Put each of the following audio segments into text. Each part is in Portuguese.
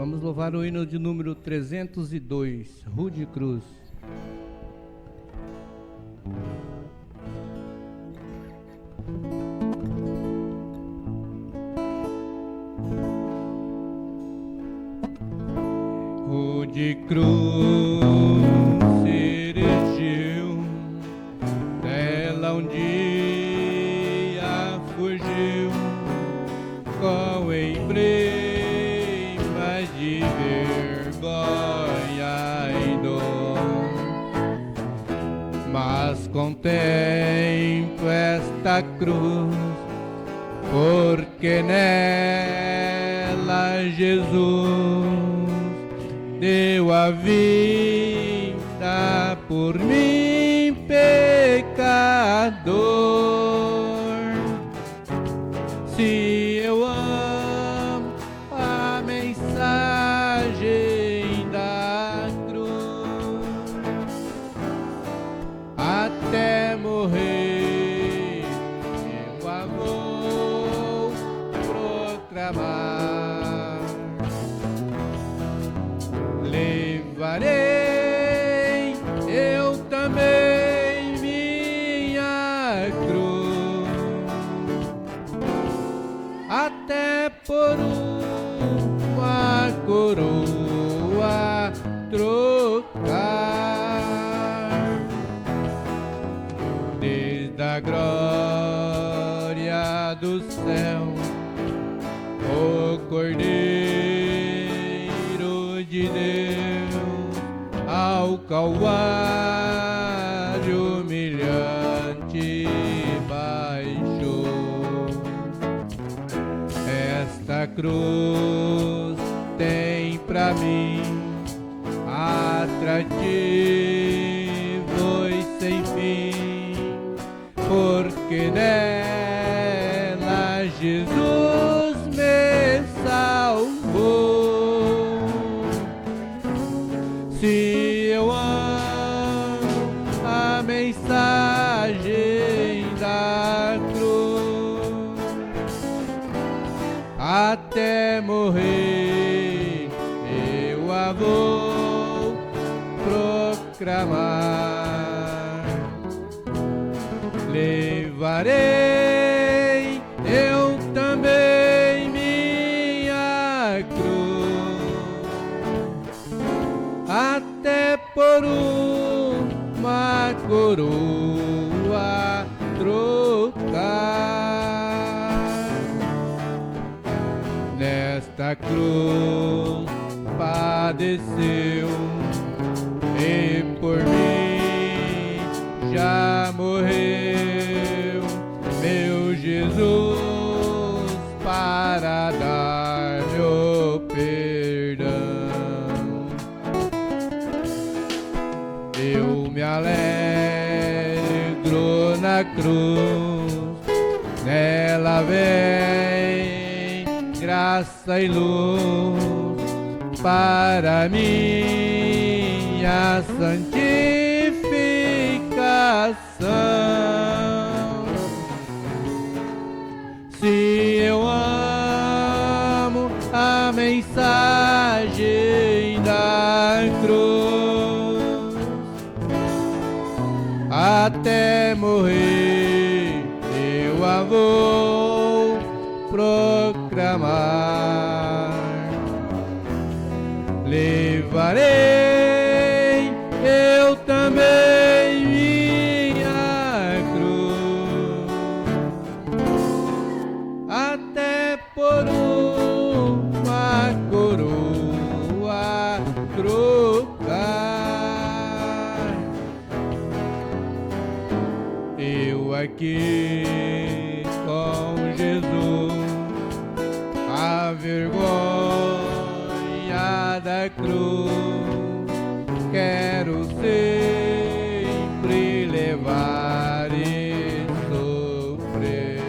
Vamos louvar o hino de número 302, Rude Cruz. Rude cruz se erigiu, dela um dia fugiu, com emblemas de vergonha e dor. Mas contemplo esta cruz, porque nela Jesus deu a vida por mim, pecador. Se eu amo a mensagem da cruz, até morrer eu a vou proclamar. Levarei eu também minha cruz, até por uma coroa trocar. Desde a glória do céu, o Cordeiro de Deus ao Calvário humilhante baixou. Esta cruz tem pra mim atrativo e sem fim, porque nela Jesus me salvou. Se eu amo a mensagem da cruz, até morrer eu a vou proclamar. Levarei eu também minha cruz, até por uma coroa trocar. Nesta cruz padeceu e por mim já morreu meu Jesus para dar-me o perdão. Eu me alegro na cruz, nela vem graça e luz para minha santificação. Se eu amo a mensagem da cruz, até morrer eu a vou proclamar. Levarei eu também minha cruz, até por uma coroa trocar. Eu aqui com Jesus, a vergonha da cruz, quero sempre levar e sofrer.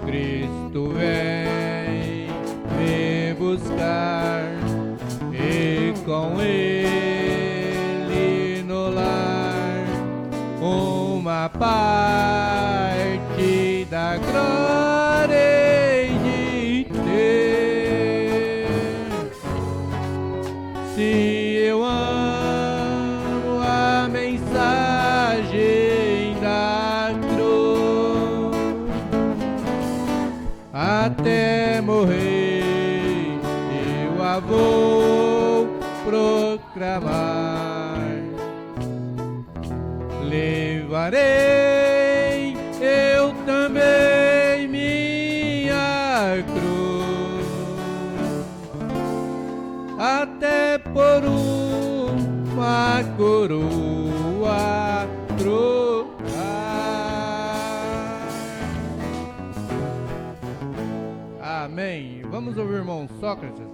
Cristo vem me buscar e com Ele no lar uma parte da glória de ter. até morrer, eu a vou proclamar. Levarei eu também minha cruz, até por uma coroa trocar. Amém. Vamos ouvir o irmão Sócrates.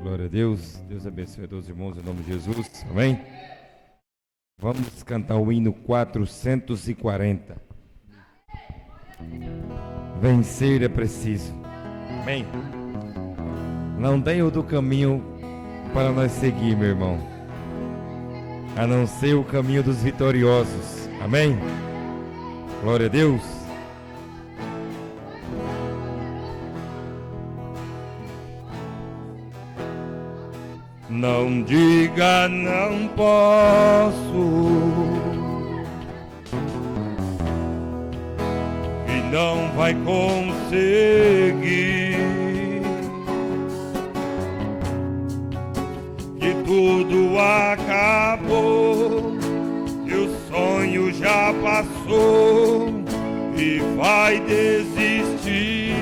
Glória a Deus. Deus abençoe a todos os irmãos em nome de Jesus. Amém? Vamos cantar o hino 440. Vencer é preciso. Amém? Não tem outro caminho para nós seguir, meu irmão, a não ser o caminho dos vitoriosos. Amém? Glória a Deus. Não diga não posso, e não vai conseguir, que tudo acabou, que o sonho já passou e vai desistir.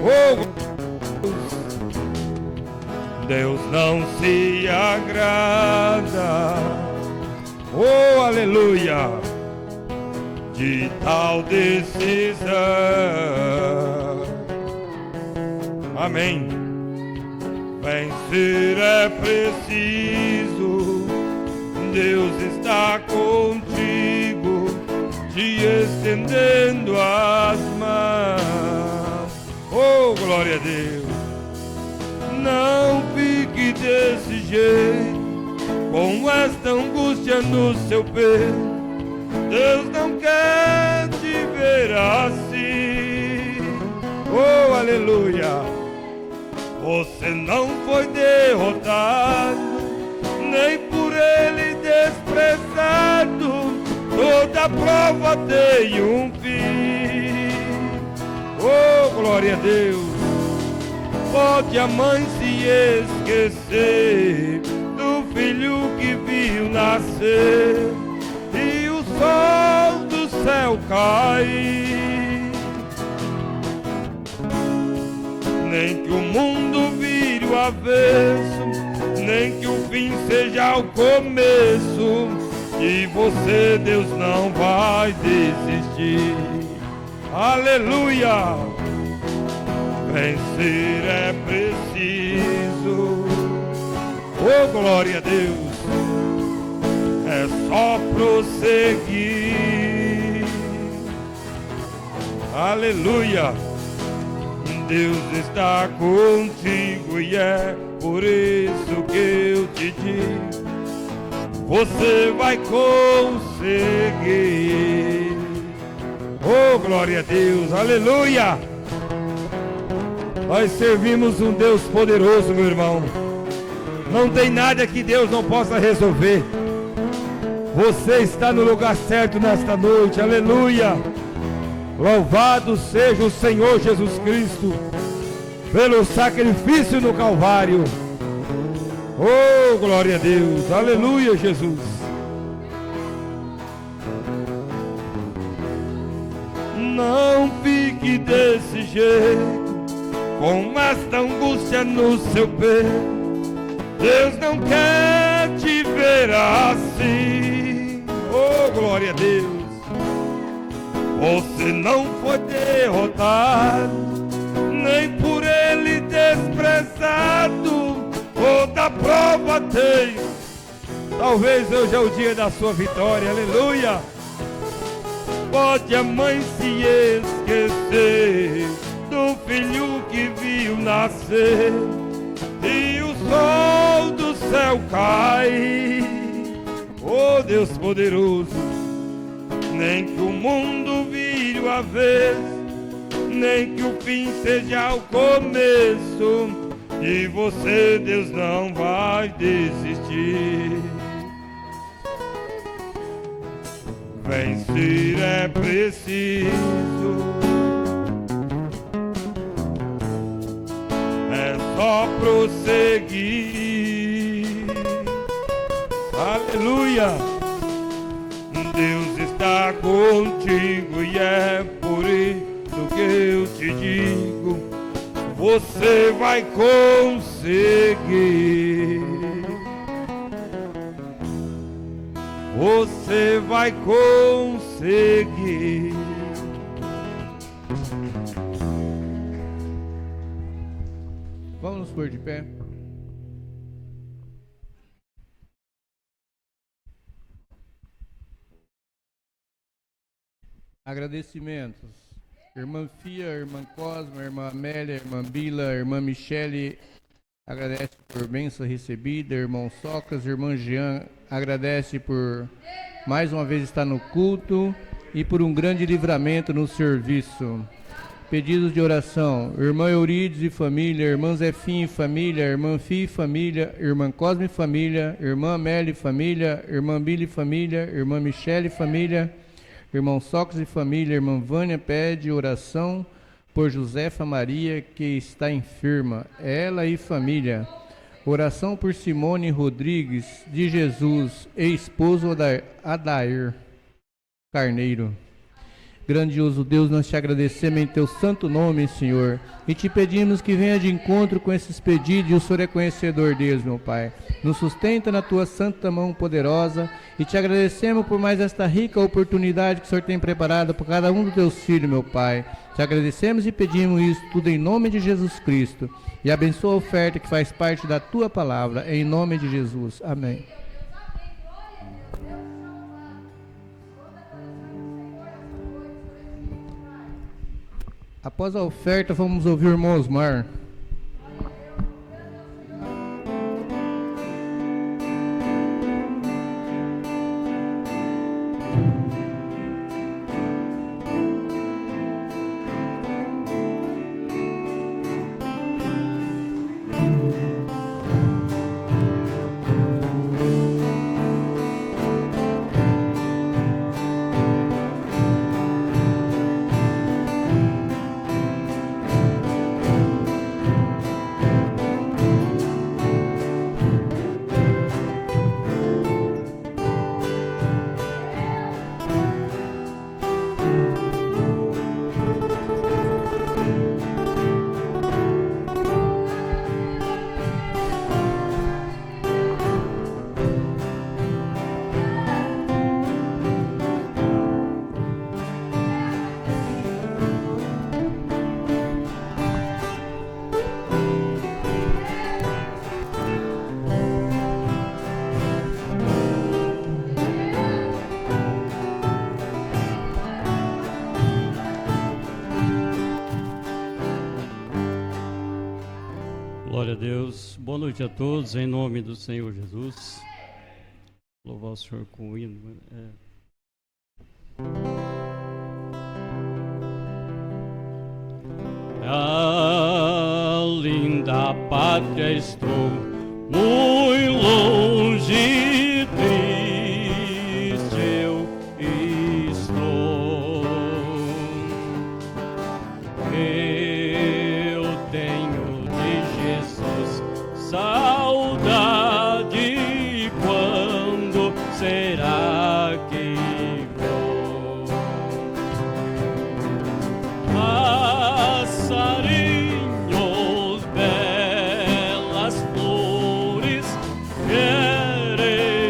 Oh, Deus não se agrada, oh aleluia, de tal decisão. Amém. Vencer é preciso, Deus está contigo, te estendendo as mãos. Oh glória a Deus. Não fique desse jeito, com esta angústia no seu peito. Deus não quer te ver assim. Oh, aleluia. Você não foi derrotado, nem por ele desprezado. Toda prova tem um fim. Oh, glória a Deus. Pode a mãe se esquecer do filho que viu nascer e o sol do céu cair, nem que o mundo vire o avesso, nem que o fim seja o começo, e você, Deus, não vai desistir. Aleluia. Vencer é preciso, oh glória a Deus, é só prosseguir. Aleluia. Deus está contigo e é por isso que eu te digo, você vai conseguir. Oh glória a Deus, aleluia. Nós servimos um Deus poderoso, meu irmão. Não tem nada que Deus não possa resolver. Você está no lugar certo nesta noite, aleluia. Louvado seja o Senhor Jesus Cristo pelo sacrifício no Calvário. Oh, glória a Deus, aleluia, Jesus. Não fique desse jeito, com esta angústia no seu peito. Deus não quer te ver assim. Oh, glória a Deus. Você não foi derrotado, nem por ele desprezado. Toda prova tem. Talvez hoje é o dia da sua vitória, aleluia. Pode a mãe se esquecer do filho que viu nascer e o sol do céu cai. Oh Deus poderoso. Nem que o mundo vire o avesso, nem que o fim seja o começo, de você, Deus, não vai desistir. Vencer é preciso, é só prosseguir. Aleluia! Deus está contigo e é por isso que eu te digo, você vai conseguir. Você vai conseguir. Vamos nos pôr de pé. Agradecimentos. Irmã Fia, irmã Cosma, irmã Amélia, irmã Bila, irmã Michele, agradece por bênção recebida. Irmão Socas, irmã Jean, agradece por mais uma vez estar no culto e por um grande livramento no serviço. Pedidos de oração. Irmã Eurides e família, irmã Zefinha e família, irmã Fia e família, irmã Cosme e família, irmã Amélia e família, irmã Bila e família, irmã Michele e família, irmão Socas e família. Irmã Vânia pede oração por Josefa Maria, que está enferma, ela e família. Oração por Simone Rodrigues de Jesus, esposo Adair Carneiro. Grandioso Deus, nós te agradecemos em teu santo nome, Senhor, e te pedimos que venha de encontro com esses pedidos, e o Senhor é conhecedor deles, meu Pai. Nos sustenta na tua santa mão poderosa, e te agradecemos por mais esta rica oportunidade que o Senhor tem preparado para cada um dos teus filhos, meu Pai. Te agradecemos e pedimos isso tudo em nome de Jesus Cristo, e abençoa a oferta que faz parte da tua palavra, em nome de Jesus. Amém. Após a oferta, vamos ouvir o irmão Osmar. Glória a Deus, boa noite a todos, em nome do Senhor Jesus. Louvar o Senhor com o hino. A linda pátria estou, muito longe, triste eu estou. Eu tenho de Jesus saudade, quando será que vou? Passarinhos, belas flores, querem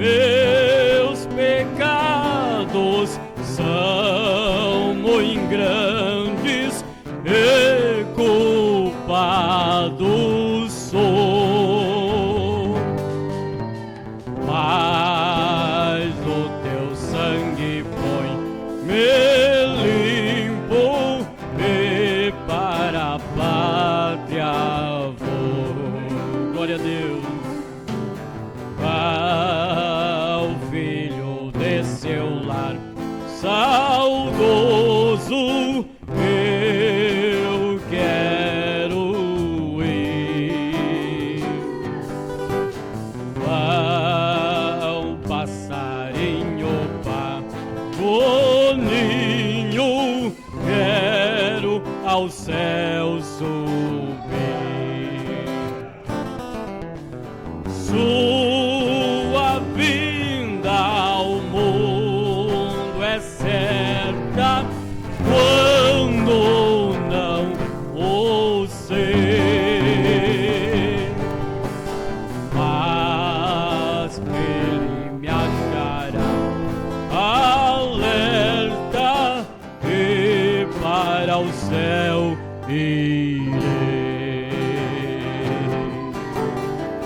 meus pecados são muito grandes e culpado sou, mas o teu sangue me limpo e para a pátria vou. Glória a Deus. Ao filho de seu lar saudoso eu quero ir. Ao passarinho o ninho quero ao céu subir. Sua vinda ao mundo é certa quando não o sei, mas ele me achará alerta e para o céu irei.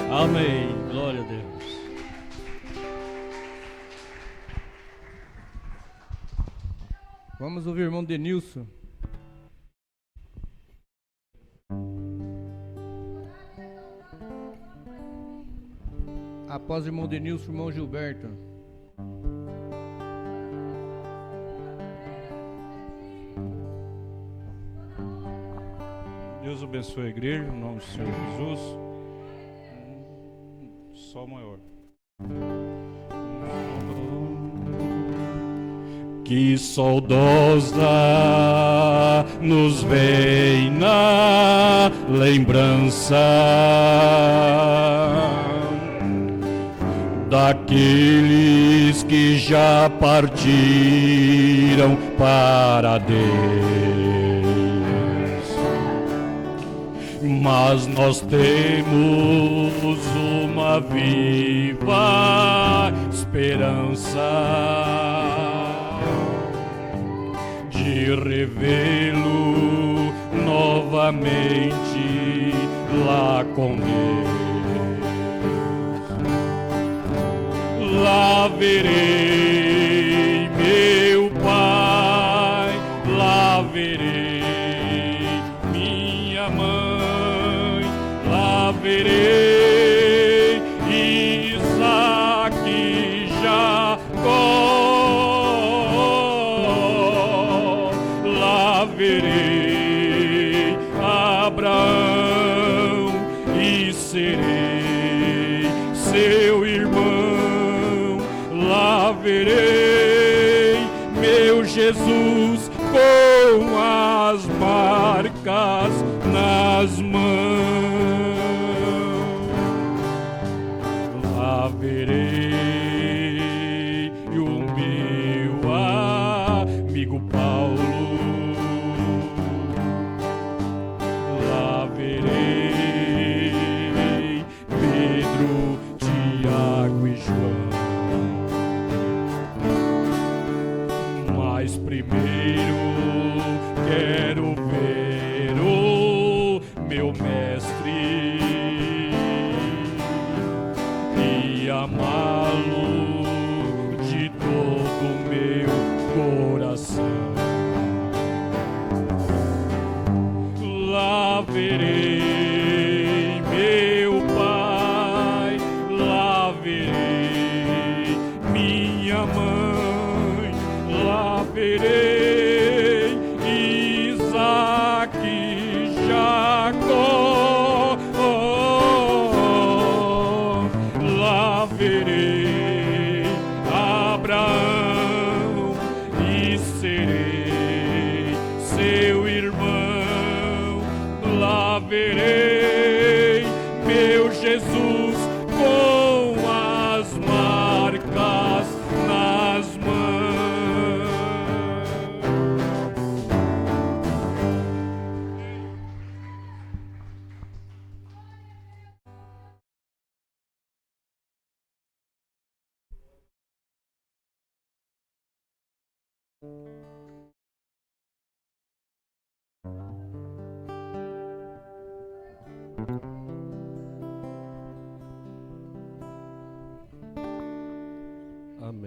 Amém. Glória a Deus. Vamos ouvir o irmão Denilson. Após o irmão Denilson, o irmão Gilberto. Deus abençoe a igreja, em nome do Senhor Jesus. Sol maior. Que saudosa nos vem na lembrança daqueles que já partiram para Deus. Mas nós temos uma viva esperança de revê-lo novamente lá com Deus. Lá verei meu Pai, lá verei minha mãe, lá verei Isaac e Jacó, lá verei Abraão e serei seu irmão, lá verei meu Jesus com as marcas nas mãos, lá verei o meu amigo Paulo, lá verei Pedro, Tiago e João. Mas primeiro quero ver o meu mestre e amá-lo de todo o meu coração. Lá verei meu Pai, lá verei minha mãe, lá verei Isaac e Jacó, lá verei Abraão e serei seu irmão, lá verei meu Jesus com as marcas nas mãos.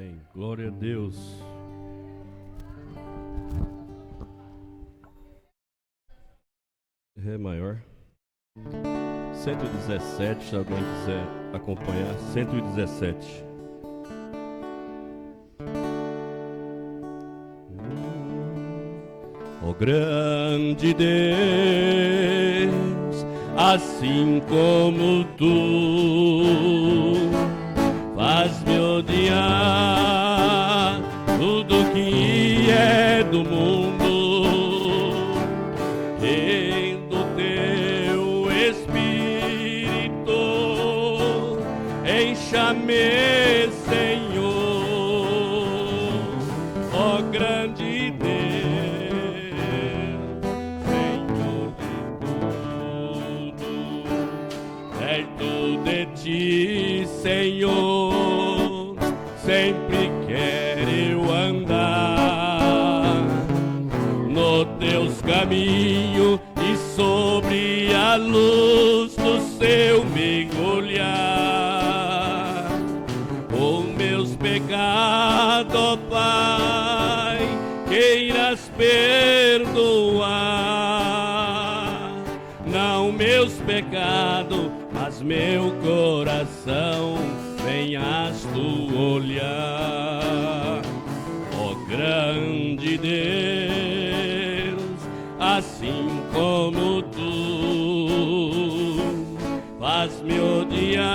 Amém. Glória a Deus. Ré maior. 117, se alguém quiser acompanhar. 117. Ó grande Deus, assim como tu faz-me odiar tudo que é do mundo, do teu Espírito encha-me, Senhor, ó grande Deus, Senhor de tudo, perto de ti, Senhor, sempre quero eu andar no teus caminhos e sobre a luz do céu mergulhar. Os meus pecados, Pai, queiras perdoar. Não meus pecados, mas meu coração venhas tu olhar. Ó grande Deus, assim como tu faz-me odiar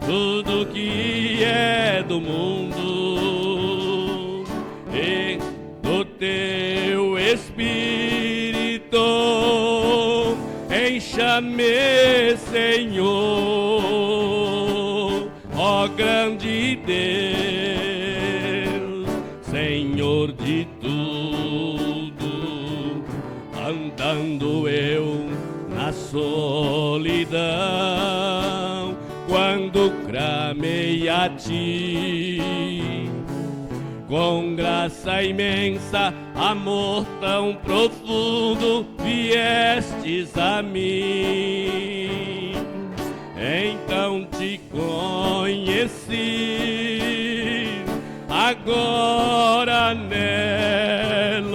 tudo que é do mundo e do teu Espírito encha-me, Senhor, ó grande Deus, Senhor de tudo, andando eu na solidão, quando clamei a ti, com graça imensa, amor tão profundo, viestes a mim. Então te conheci, agora nelo,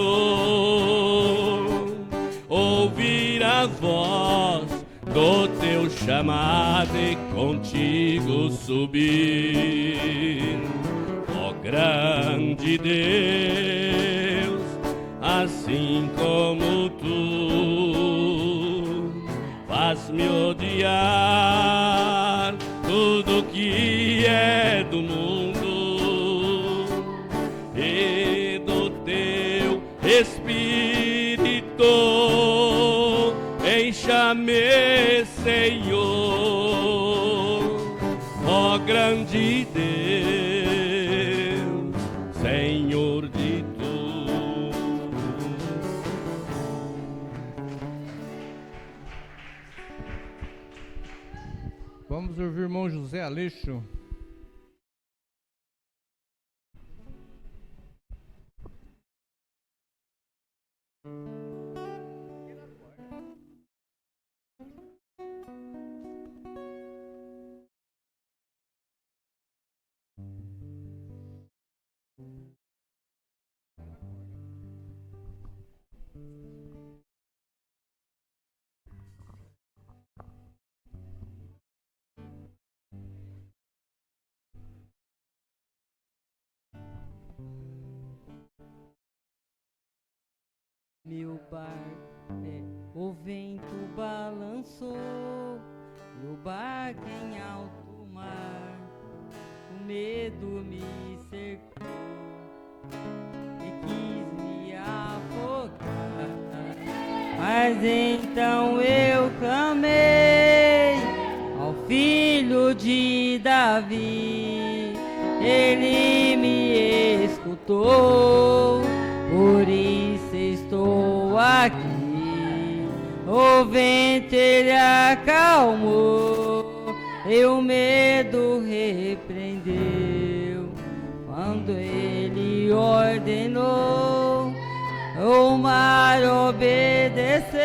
ouvir a voz do teu chamado e contigo subir. Ó grande Deus, assim como tu faz-me odiar tudo que é do mundo e do teu Espírito encha-me, Senhor, ó grande Deus, Senhor de tudo. Vamos ouvir o irmão José Aleixo. Meu barco, o vento balançou, meu barco em alto mar, o medo me cercou e quis me afogar. Mas então eu clamei ao filho de Davi, ele me escutou, por isso estou aqui. O vento ele acalmou e o medo repreendeu, quando ele ordenou, o mar obedeceu.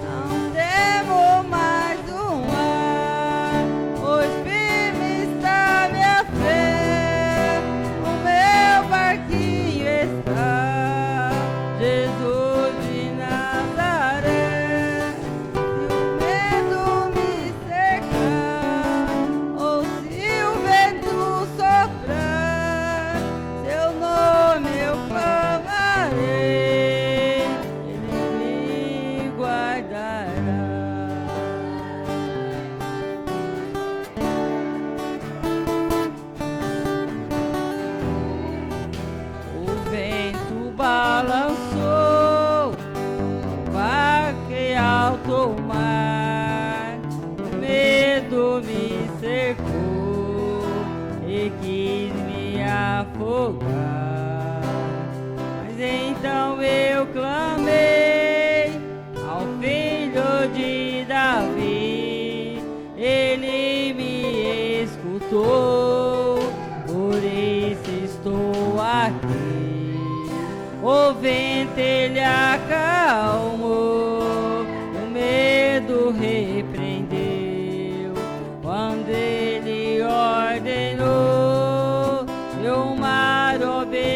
Não devo mais um estou, por isso estou aqui. O vento ele acalmou, o medo repreendeu, quando ele ordenou, e o mar obedeceu.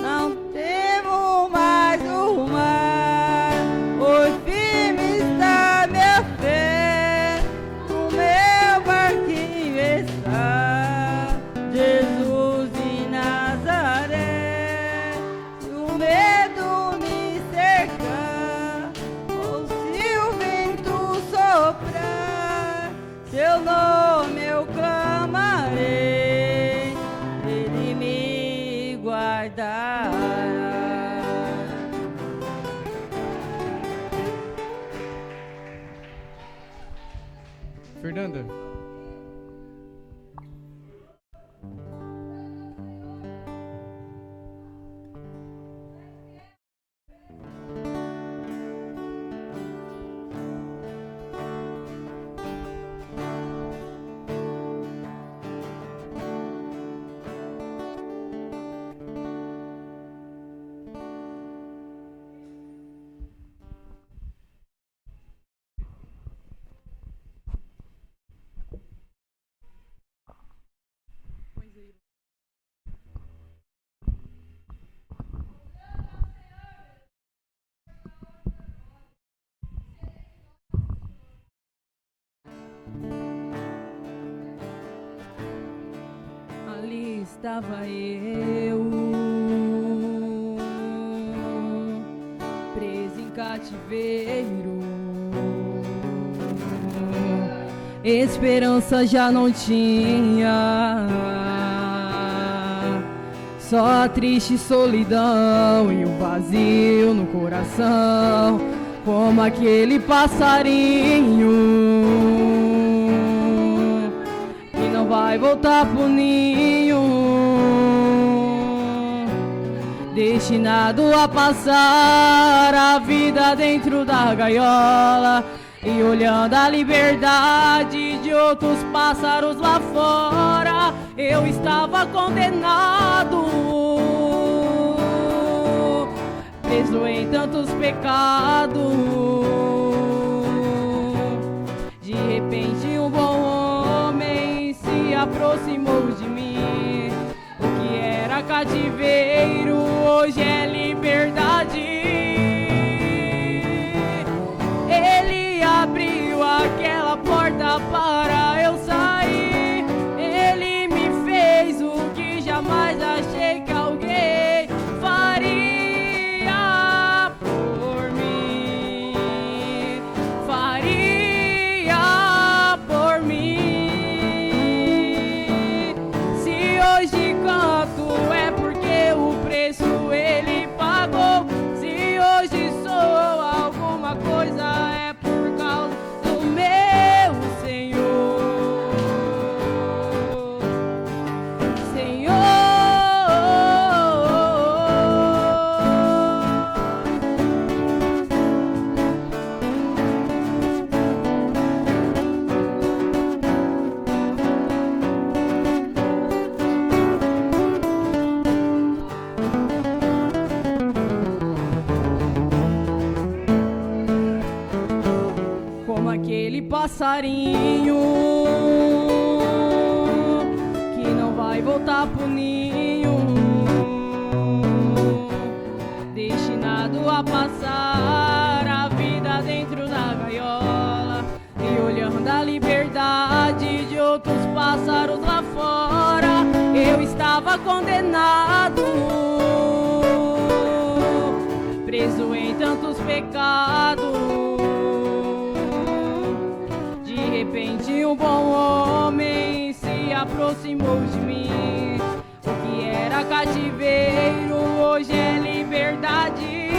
Não temo mais o mar, pois firme está minha fé, o meu barquinho está, Jesus de Nazaré. Se o medo me cercar, ou se o vento soprar, seu nome eu clamarei, ele me guardará. Fernanda. Ali estava eu, preso em cativeiro. Esperança já não tinha, só a triste solidão e o vazio no coração, como aquele passarinho que não vai voltar pro ninho, destinado a passar a vida dentro da gaiola e olhando a liberdade de outros pássaros lá fora. Eu estava condenado, preso em tantos pecados. De repente um bom homem se aproximou de mim. O que era cativeiro hoje é liberdade. Ele abriu aquela porta para eu sair. Ele me fez o que jamais achei que alguém faria por mim. Faria por mim. Se hoje canto é porque o preço ele pagou. Se hoje sou alguma coisa é por causa do meu Senhor. Senhor. Como aquele passarinho que não vai voltar pro ninho, destinado a passar a vida dentro da gaiola e olhando a liberdade de outros pássaros lá fora. Eu estava condenado, preso em tantos pecados. De repente um bom homem se aproximou de mim. O que era cativeiro hoje é liberdade.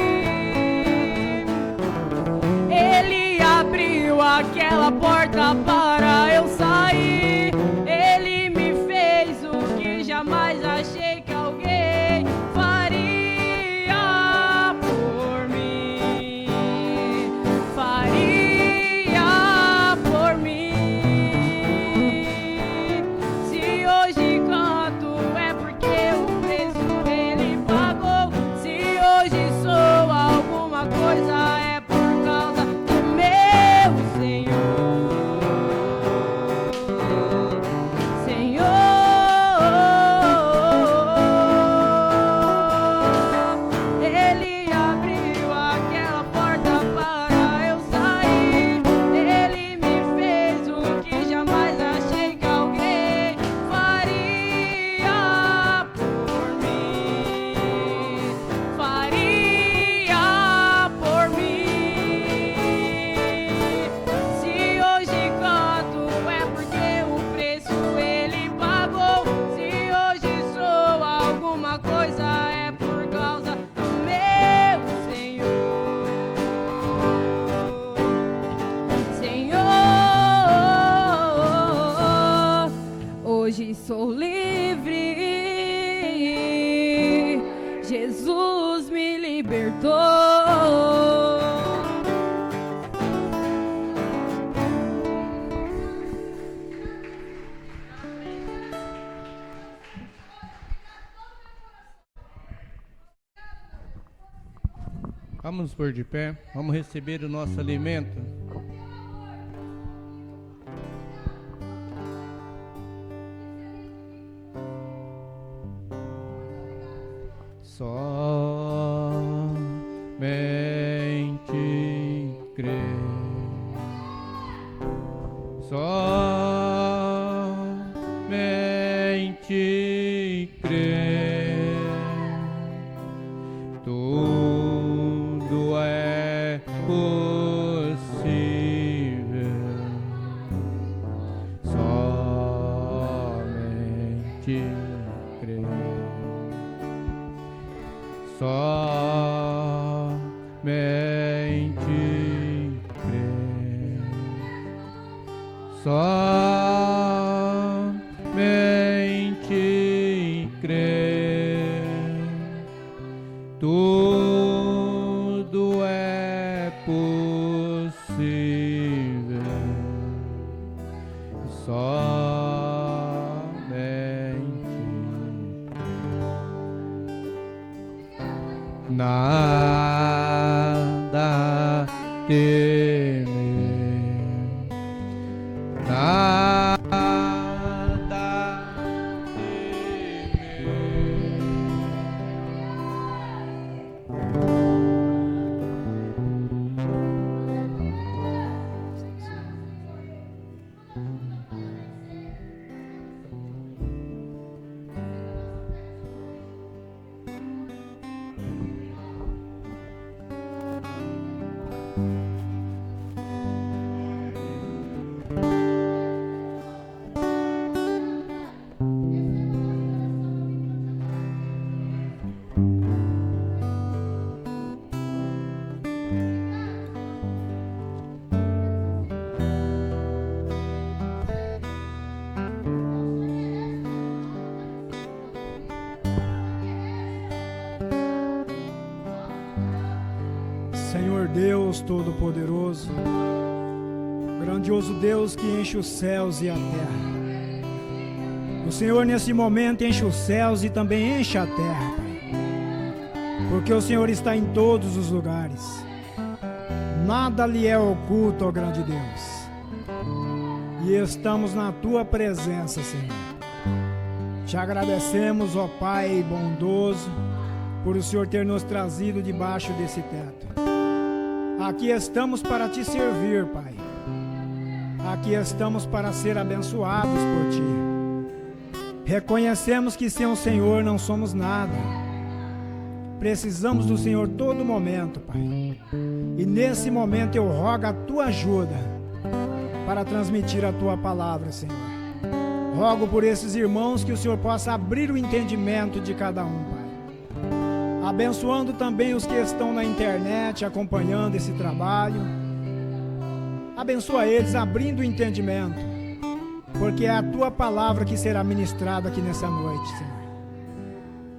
Ele abriu aquela porta para eu sair. Ele me fez o que jamais achei que alguém faria por mim. Faria libertou. Vamos nos pôr de pé, vamos receber o nosso alimento. Somente crer, somente crer, tudo é possível, somente crer. Somente crer, somente crer, tudo é possível, somente nada temer, nada temer. Senhor Deus Todo-Poderoso, grandioso Deus que enche os céus e a terra. O Senhor nesse momento enche os céus e também enche a terra, Pai, porque o Senhor está em todos os lugares. Nada lhe é oculto, ó grande Deus. E estamos na Tua presença, Senhor. Te agradecemos, ó Pai bondoso, por o Senhor ter nos trazido debaixo desse teto. Aqui estamos para Te servir, Pai. Aqui estamos para ser abençoados por Ti. Reconhecemos que sem o Senhor não somos nada. Precisamos do Senhor todo momento, Pai. E nesse momento eu rogo a Tua ajuda para transmitir a Tua palavra, Senhor. Rogo por esses irmãos que o Senhor possa abrir o entendimento de cada um, Pai. Abençoando também os que estão na internet acompanhando esse trabalho. Abençoa eles abrindo o entendimento, porque é a Tua palavra que será ministrada aqui nessa noite, Senhor.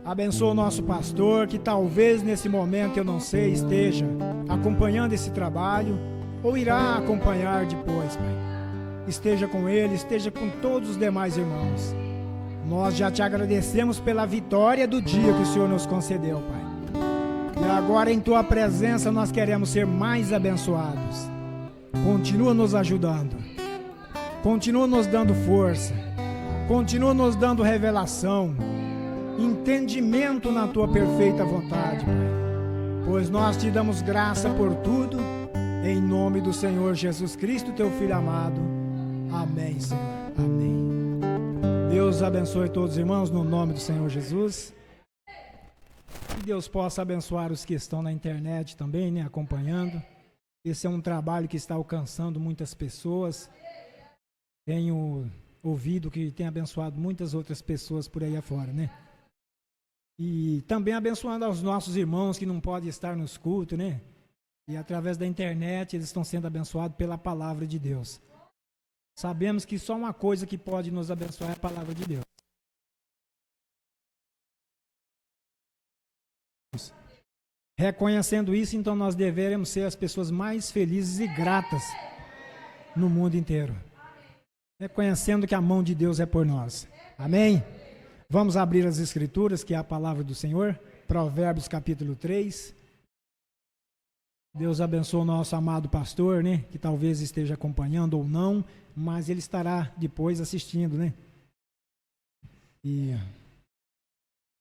Abençoa o nosso pastor, que talvez nesse momento, eu não sei, esteja acompanhando esse trabalho ou irá acompanhar depois, Pai. Esteja com ele, esteja com todos os demais irmãos. Nós já Te agradecemos pela vitória do dia que o Senhor nos concedeu, Pai. E agora em Tua presença nós queremos ser mais abençoados. Continua nos ajudando. Continua nos dando força. Continua nos dando revelação. Entendimento na Tua perfeita vontade, Pai. Pois nós Te damos graça por tudo. Em nome do Senhor Jesus Cristo, Teu Filho amado. Amém, Senhor. Amém. Deus abençoe todos os irmãos no nome do Senhor Jesus. Que Deus possa abençoar os que estão na internet também, né, acompanhando. Esse é um trabalho que está alcançando muitas pessoas. Tenho ouvido que tem abençoado muitas outras pessoas por aí afora, né? E também abençoando aos nossos irmãos que não podem estar nos cultos, né? E através da internet eles estão sendo abençoados pela palavra de Deus. Sabemos que só uma coisa que pode nos abençoar é a palavra de Deus. Reconhecendo isso, então nós deveremos ser as pessoas mais felizes e gratas no mundo inteiro. Reconhecendo que a mão de Deus é por nós. Amém? Vamos abrir as Escrituras, que é a palavra do Senhor. Provérbios capítulo 3. Deus abençoe o nosso amado pastor, né? Que talvez esteja acompanhando ou não, mas ele estará depois assistindo, né? E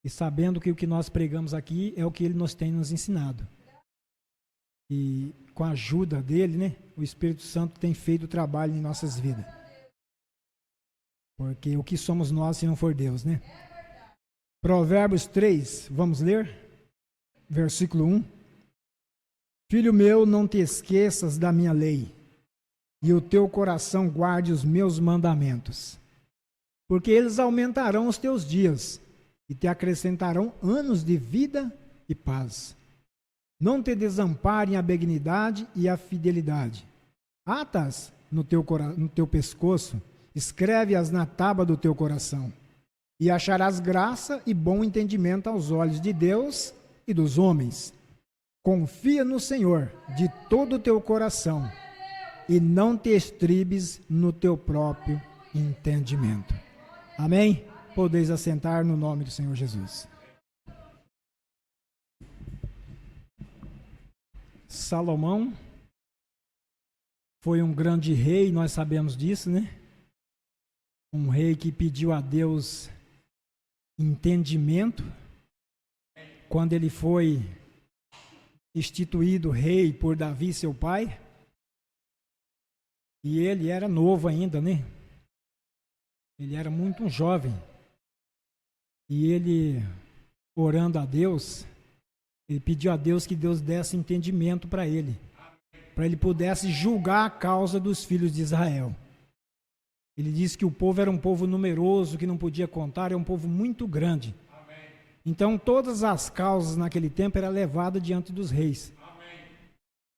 sabendo que o que nós pregamos aqui é o que ele nos tem nos ensinado. E com a ajuda dele, né? O Espírito Santo tem feito o trabalho em nossas vidas. Porque o que somos nós se não for Deus, né? Provérbios 3, vamos ler? Versículo 1. Filho meu, não te esqueças da minha lei, e o teu coração guarde os meus mandamentos, porque eles aumentarão os teus dias, e te acrescentarão anos de vida e paz. Não te desamparem a benignidade e a fidelidade. Ata-as no teu pescoço, escreve-as na tábua do teu coração, e acharás graça e bom entendimento aos olhos de Deus e dos homens. Confia no Senhor de todo o teu coração, e não te estribes no teu próprio entendimento. Amém? Podeis assentar no nome do Senhor Jesus. Salomão foi um grande rei, nós sabemos disso, né? Um rei que pediu a Deus entendimento. Quando ele foi instituído rei por Davi, seu pai, e ele era novo ainda, né? Ele era muito jovem. E ele, orando a Deus, ele pediu a Deus que Deus desse entendimento para ele pudesse julgar a causa dos filhos de Israel. Ele disse que o povo era um povo numeroso, que não podia contar, é um povo muito grande. Então todas as causas naquele tempo eram levadas diante dos reis,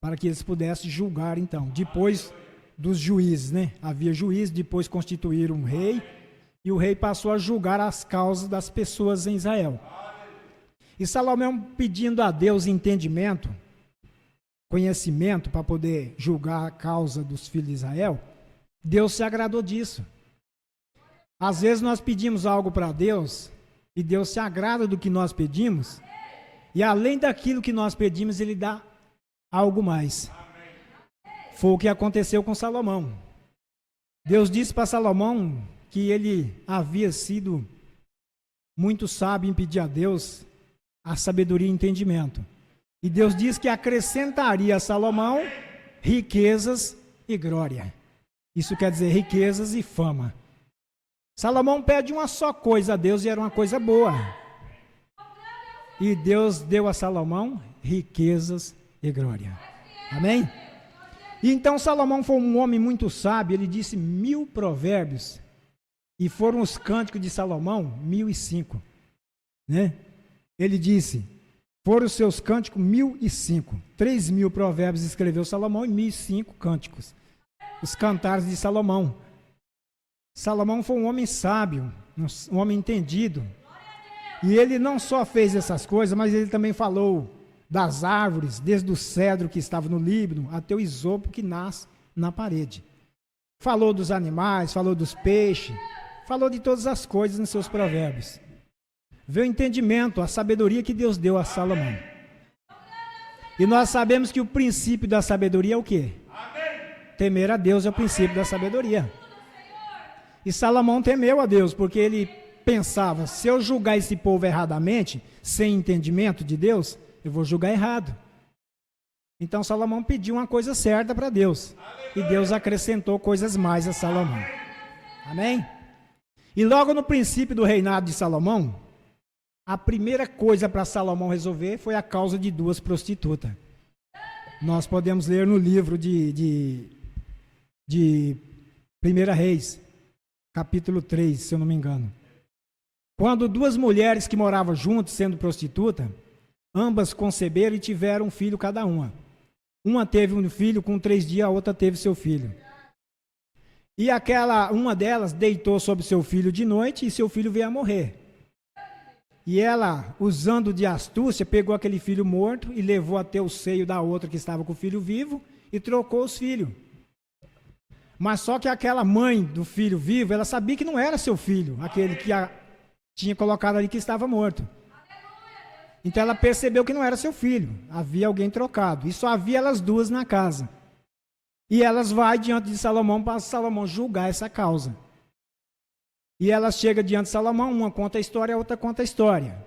para que eles pudessem julgar então. Depois dos juízes, né? Havia juízes, depois constituíram um rei, e o rei passou a julgar as causas das pessoas em Israel. E Salomão, pedindo a Deus entendimento, conhecimento para poder julgar a causa dos filhos de Israel, Deus se agradou disso. Às vezes nós pedimos algo para Deus e Deus se agrada do que nós pedimos, e além daquilo que nós pedimos, Ele dá algo mais. Foi o que aconteceu com Salomão. Deus disse para Salomão que ele havia sido muito sábio em pedir a Deus a sabedoria e entendimento. E Deus disse que acrescentaria a Salomão riquezas e glória. Isso quer dizer riquezas e fama. Salomão pede uma só coisa a Deus e era uma coisa boa. E Deus deu a Salomão riquezas e glória. Amém? E então Salomão foi um homem muito sábio, ele disse 1000 provérbios. E foram os cânticos de Salomão, 1005. Né? Ele disse, foram os seus cânticos 1005. 3000 provérbios escreveu Salomão e 1005 cânticos. Os cantares de Salomão. Salomão foi um homem sábio, um homem entendido. E ele não só fez essas coisas, mas ele também falou das árvores, desde o cedro que estava no Líbano até o isopo que nasce na parede. Falou dos animais, falou dos peixes, falou de todas as coisas nos seus provérbios. Vê o entendimento, a sabedoria que Deus deu a Salomão. E nós sabemos que o princípio da sabedoria é o quê? Temer a Deus é o princípio da sabedoria. E Salomão temeu a Deus, porque ele pensava, se eu julgar esse povo erradamente, sem entendimento de Deus, eu vou julgar errado. Então Salomão pediu uma coisa certa para Deus. E Deus acrescentou coisas mais a Salomão. Amém? E logo no princípio do reinado de Salomão, a primeira coisa para Salomão resolver foi a causa de 2 prostitutas. Nós podemos ler no livro de 1 Reis, capítulo 3, se eu não me engano. Quando 2 mulheres que moravam juntas, sendo prostituta, ambas conceberam e tiveram um filho cada uma. Uma teve um filho com 3 dias, a outra teve seu filho. E uma delas deitou sobre seu filho de noite e seu filho veio a morrer. E ela, usando de astúcia, pegou aquele filho morto e levou até o seio da outra que estava com o filho vivo e trocou os filhos. Mas só que aquela mãe do filho vivo, ela sabia que não era seu filho, aquele que tinha colocado ali que estava morto. Então ela percebeu que não era seu filho, havia alguém trocado. E só havia elas duas na casa. E elas vão diante de Salomão para Salomão julgar essa causa. E ela chega diante de Salomão, uma conta a história, a outra conta a história.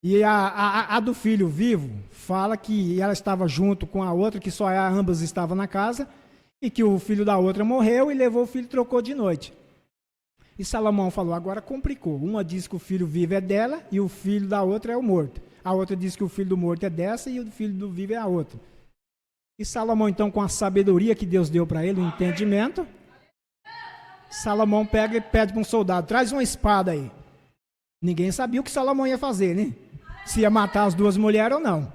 E a do filho vivo fala que ela estava junto com a outra, que só ambas estavam na casa, e que o filho da outra morreu e levou o filho e trocou de noite. E Salomão falou, agora complicou. Uma diz que o filho vivo é dela e o filho da outra é o morto. A outra diz que o filho do morto é dessa e o filho do vivo é a outra. E Salomão, então, com a sabedoria que Deus deu para ele, o entendimento, Salomão pega e pede para um soldado, traz uma espada aí. Ninguém sabia o que Salomão ia fazer, né? Se ia matar as duas mulheres ou não.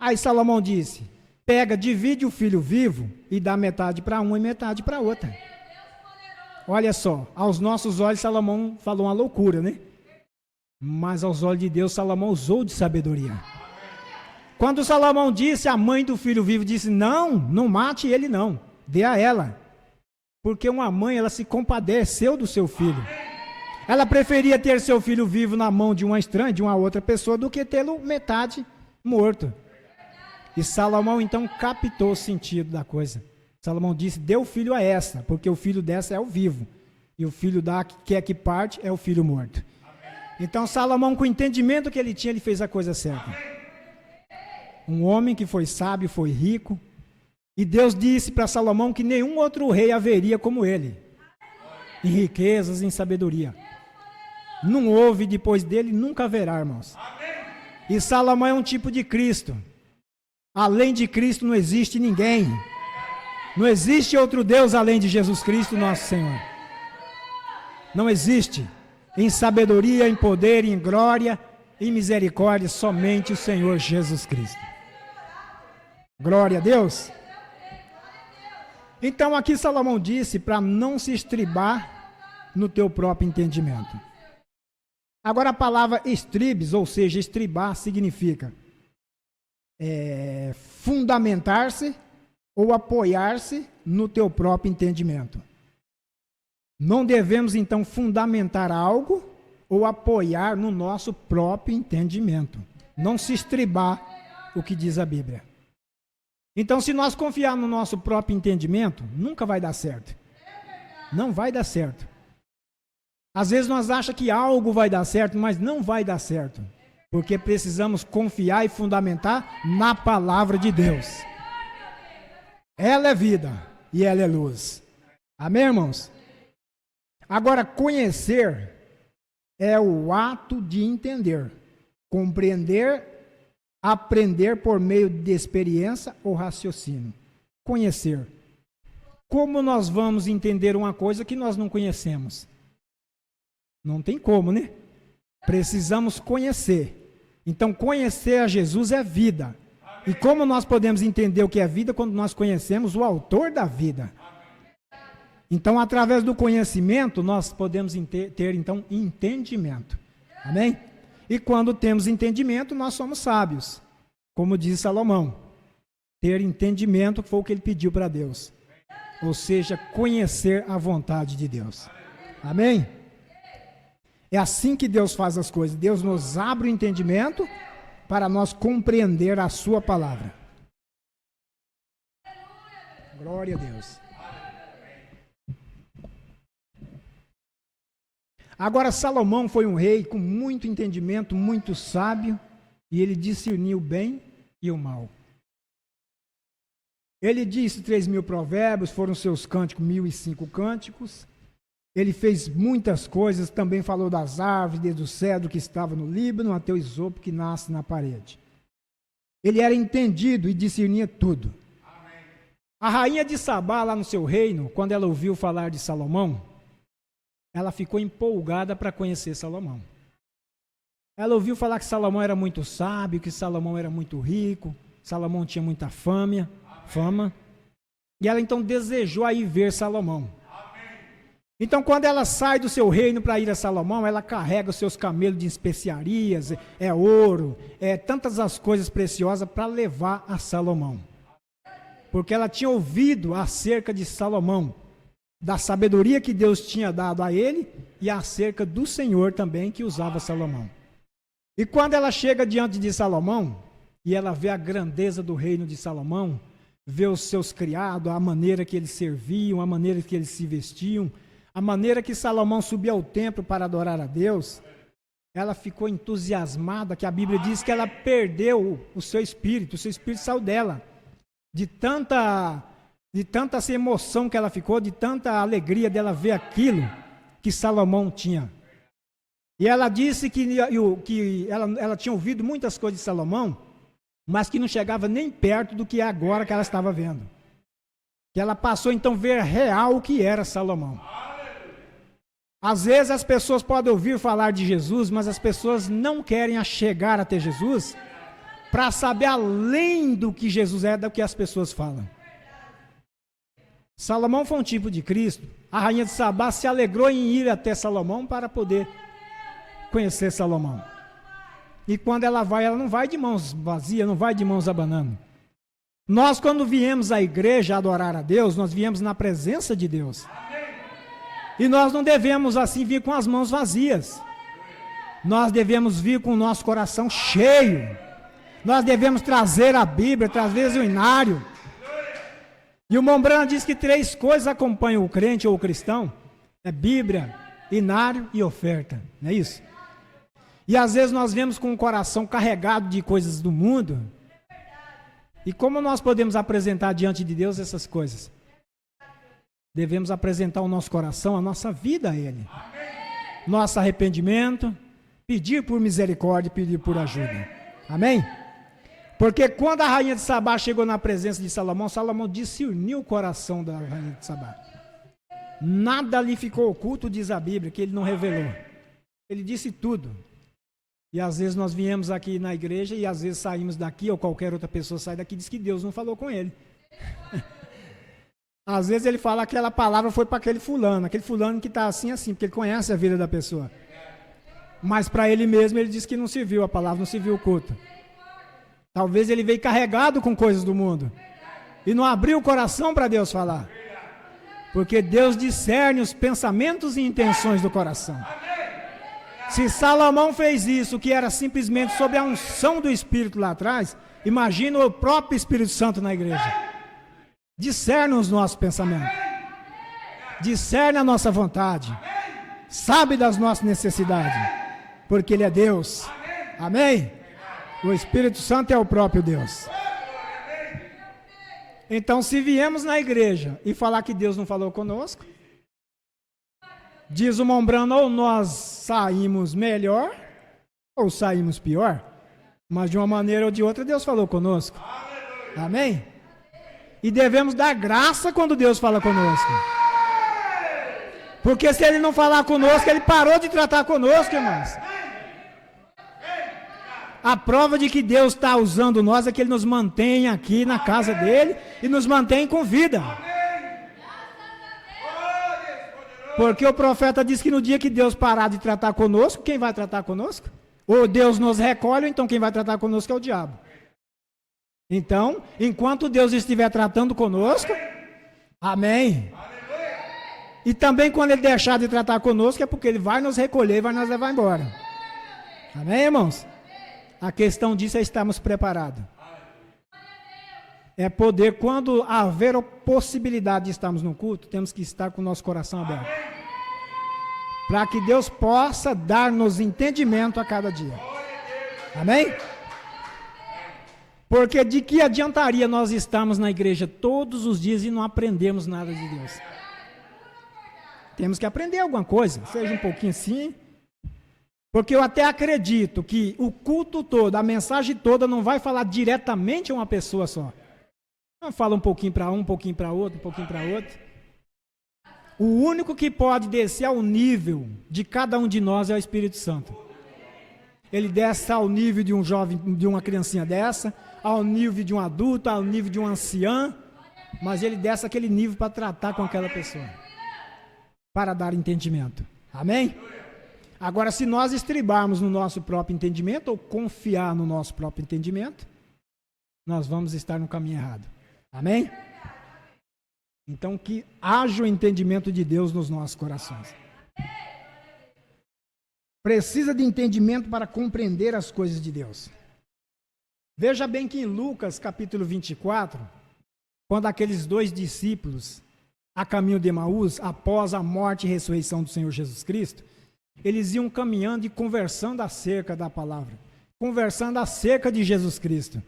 Aí Salomão disse, pega, divide o filho vivo e dá metade para uma e metade para outra. Olha só, aos nossos olhos Salomão falou uma loucura, né? Mas aos olhos de Deus Salomão usou de sabedoria. Quando Salomão disse, a mãe do filho vivo disse, não mate ele não, dê a ela. Porque uma mãe, ela se compadeceu do seu filho. Ela preferia ter seu filho vivo na mão de uma estranha, de uma outra pessoa, do que tê-lo metade morto. E Salomão então captou o sentido da coisa. Salomão disse, dê o filho a essa, porque o filho dessa é o vivo. E o filho da que é que parte é o filho morto. Então Salomão, com o entendimento que ele tinha, ele fez a coisa certa. Um homem que foi sábio, foi rico. E Deus disse para Salomão que nenhum outro rei haveria como ele. Em riquezas, em sabedoria. Não houve depois dele, nunca haverá, irmãos. E Salomão é um tipo de Cristo. Além de Cristo não existe ninguém. Não existe outro Deus além de Jesus Cristo, nosso Senhor. Não existe. Em sabedoria, em poder, em glória, em misericórdia, somente o Senhor Jesus Cristo. Glória a Deus. Então aqui Salomão disse para não se estribar no teu próprio entendimento. Agora a palavra estribes, ou seja, estribar, significa fundamentar-se ou apoiar-se no teu próprio entendimento. Não devemos então fundamentar algo ou apoiar no nosso próprio entendimento. Não se estribar o que diz a Bíblia. Então, se nós confiar no nosso próprio entendimento, nunca vai dar certo. Não vai dar certo. Às vezes nós achamos que algo vai dar certo, mas não vai dar certo. Porque precisamos confiar e fundamentar na palavra de Deus. Ela é vida e ela é luz. Amém, irmãos? Agora, conhecer é o ato de entender, compreender, aprender por meio de experiência ou raciocínio. Conhecer. Como nós vamos entender uma coisa que nós não conhecemos? Não tem como, né? Precisamos conhecer. Então, conhecer a Jesus é vida. E como nós podemos entender o que é vida quando nós conhecemos o autor da vida? Então, através do conhecimento, nós podemos ter, então, entendimento. Amém? E quando temos entendimento, nós somos sábios. Como diz Salomão, ter entendimento foi o que ele pediu para Deus. Ou seja, conhecer a vontade de Deus. Amém? É assim que Deus faz as coisas. Deus nos abre o entendimento para nós compreender a sua palavra. Glória a Deus. Agora, Salomão foi um rei com muito entendimento, muito sábio, e ele discerniu o bem e o mal. Ele disse 3.000 provérbios, foram seus cânticos, 1.005 cânticos. Ele fez muitas coisas, também falou das árvores, desde o cedro que estava no Líbano até o isopo que nasce na parede. Ele era entendido e discernia tudo. A rainha de Sabá, lá no seu reino, quando ela ouviu falar de Salomão, ela ficou empolgada para conhecer Salomão. Ela ouviu falar que Salomão era muito sábio, que Salomão era muito rico, Salomão tinha muita fama, e ela então desejou aí ver Salomão. Então, quando ela sai do seu reino para ir a Salomão, ela carrega os seus camelos de especiarias, ouro, tantas as coisas preciosas para levar a Salomão. Porque ela tinha ouvido acerca de Salomão, da sabedoria que Deus tinha dado a ele e acerca do Senhor também que usava Salomão. E quando ela chega diante de Salomão, e ela vê a grandeza do reino de Salomão, vê os seus criados, a maneira que eles serviam, a maneira que eles se vestiam, a maneira que Salomão subia ao templo para adorar a Deus, ela ficou entusiasmada, que a Bíblia diz que ela perdeu o seu espírito saiu dela, de tanta essa emoção que ela ficou, de tanta alegria dela ver aquilo que Salomão tinha. E ela disse que ela tinha ouvido muitas coisas de Salomão, mas que não chegava nem perto do que é agora que ela estava vendo. Que ela passou então a ver real o que era Salomão. Às vezes as pessoas podem ouvir falar de Jesus, mas as pessoas não querem chegar até Jesus para saber além do que Jesus é, do que as pessoas falam. Salomão foi um tipo de Cristo. A rainha de Sabá se alegrou em ir até Salomão para poder conhecer Salomão. E quando ela não vai de mãos vazias, não vai de mãos abanando. Nós, quando viemos à igreja adorar a Deus, nós viemos na presença de Deus. E nós não devemos assim vir com as mãos vazias. Nós devemos vir com o nosso coração cheio. Nós devemos trazer a Bíblia, trazer o inário. E o Mombrana diz que 3 coisas acompanham o crente ou o cristão. É Bíblia, inário e oferta. Não é isso? E às vezes nós vemos com o coração carregado de coisas do mundo. E como nós podemos apresentar diante de Deus essas coisas? Devemos apresentar o nosso coração, a nossa vida a Ele. Nosso arrependimento, pedir por misericórdia, pedir por ajuda. Amém? Porque quando a rainha de Sabá chegou na presença de Salomão, Salomão discerniu o coração da rainha de Sabá. Nada lhe ficou oculto, diz a Bíblia, que ele não revelou. Ele disse tudo. E às vezes nós viemos aqui na igreja e às vezes saímos daqui, ou qualquer outra pessoa sai daqui e diz que Deus não falou com ele. Às vezes ele fala que aquela palavra foi para aquele fulano que está assim, porque ele conhece a vida da pessoa. Mas para ele mesmo ele diz que não serviu a palavra, não serviu o culto. Talvez ele veio carregado com coisas do mundo e não abriu o coração para Deus falar. Porque Deus discerne os pensamentos e intenções do coração. Se Salomão fez isso, que era simplesmente sob a unção do Espírito lá atrás, imagina o próprio Espírito Santo na igreja. Discerne os nossos pensamentos. Discerne a nossa vontade. Sabe das nossas necessidades. Porque Ele é Deus. Amém? O Espírito Santo é o próprio Deus. Então, se viemos na igreja e falar que Deus não falou conosco, diz o Mombrana, ou nós saímos melhor, ou saímos pior. Mas de uma maneira ou de outra, Deus falou conosco. Amém? E devemos dar graça quando Deus fala conosco. Porque se Ele não falar conosco, Ele parou de tratar conosco, irmãos. A prova de que Deus está usando nós é que Ele nos mantém aqui na casa dEle e nos mantém com vida. Porque o profeta diz que no dia que Deus parar de tratar conosco, quem vai tratar conosco? Ou Deus nos recolhe, ou então quem vai tratar conosco é o diabo. Então, enquanto Deus estiver tratando conosco, amém. E também quando Ele deixar de tratar conosco, é porque Ele vai nos recolher e vai nos levar embora. Amém, irmãos? A questão disso é estarmos preparados. É poder, quando haver a possibilidade de estarmos no culto, temos que estar com o nosso coração aberto. Para que Deus possa dar-nos entendimento a cada dia. Amém? Porque de que adiantaria nós estarmos na igreja todos os dias e não aprendermos nada de Deus? Temos que aprender alguma coisa, seja um pouquinho assim. Porque eu até acredito que o culto todo, a mensagem toda não vai falar diretamente a uma pessoa só. Não fala um pouquinho para um pouquinho para outro, um pouquinho para outro. O único que pode descer ao nível de cada um de nós é o Espírito Santo. Ele desce ao nível de um jovem, de uma criancinha dessa, ao nível de um adulto, ao nível de um ancião, mas ele desce aquele nível para tratar com aquela pessoa. para dar entendimento. Amém? Agora, se nós estribarmos no nosso próprio entendimento, ou confiar no nosso próprio entendimento, nós vamos estar no caminho errado. Amém? Então, que haja o entendimento de Deus nos nossos corações. Precisa de entendimento para compreender as coisas de Deus. Veja bem que em Lucas, capítulo 24, quando aqueles 2 discípulos, a caminho de Emaús, após a morte e ressurreição do Senhor Jesus Cristo, eles iam caminhando e conversando acerca da palavra, conversando acerca de Jesus Cristo.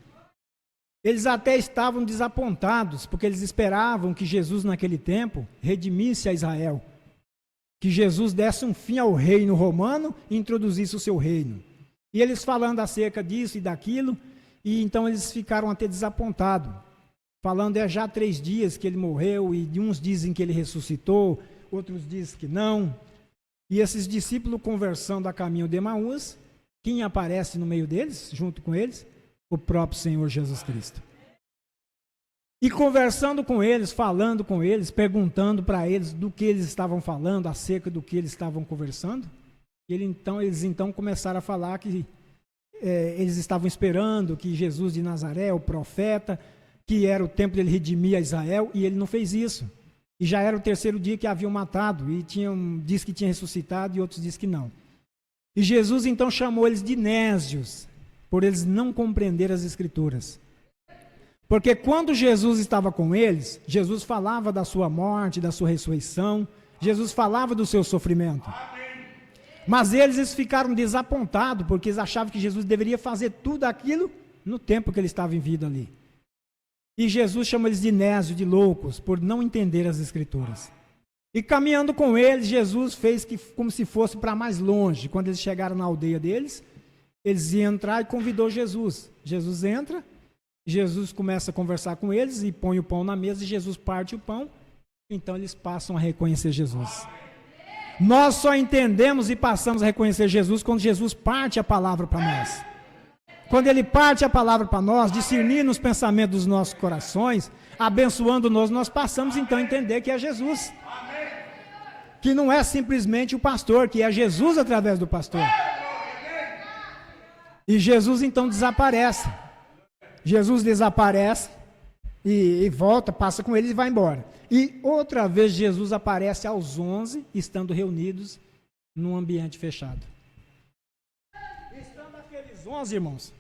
Eles até estavam desapontados, porque eles esperavam que Jesus, naquele tempo, redimisse a Israel, que Jesus desse um fim ao reino romano e introduzisse o seu reino. E eles falando acerca disso e daquilo, e então eles ficaram até desapontados, falando já 3 dias que ele morreu, e uns dizem que ele ressuscitou, outros dizem que não. E esses discípulos conversando a caminho de Emaús, quem aparece no meio deles, junto com eles? O próprio Senhor Jesus Cristo. E conversando com eles, falando com eles, perguntando para eles do que eles estavam falando, acerca do que eles estavam conversando, eles então começaram a falar que eles estavam esperando que Jesus de Nazaré, o profeta, que era o tempo dele redimir a Israel, e ele não fez isso. E já era o 3º dia que haviam matado, e diz que tinha ressuscitado, e outros diz que não. E Jesus então chamou eles de nésios, por eles não compreender as Escrituras. Porque quando Jesus estava com eles, Jesus falava da sua morte, da sua ressurreição, Jesus falava do seu sofrimento. Mas eles ficaram desapontados, porque eles achavam que Jesus deveria fazer tudo aquilo no tempo que ele estava em vida ali. E Jesus chama eles de nésios, de loucos, por não entender as Escrituras. E caminhando com eles, Jesus fez como se fosse para mais longe. Quando eles chegaram na aldeia deles, eles iam entrar e convidou Jesus. Jesus entra, Jesus começa a conversar com eles e põe o pão na mesa e Jesus parte o pão. Então eles passam a reconhecer Jesus. Nós só entendemos e passamos a reconhecer Jesus quando Jesus parte a palavra para nós. Quando ele parte a palavra para nós, discernindo os pensamentos dos nossos corações, abençoando-nos, nós passamos então a entender que é Jesus. Que não é simplesmente o pastor, que é Jesus através do pastor. E Jesus então desaparece. Jesus desaparece e volta, passa com eles e vai embora. E outra vez Jesus aparece aos 11, estando reunidos num ambiente fechado. Estando aqueles 11, irmãos,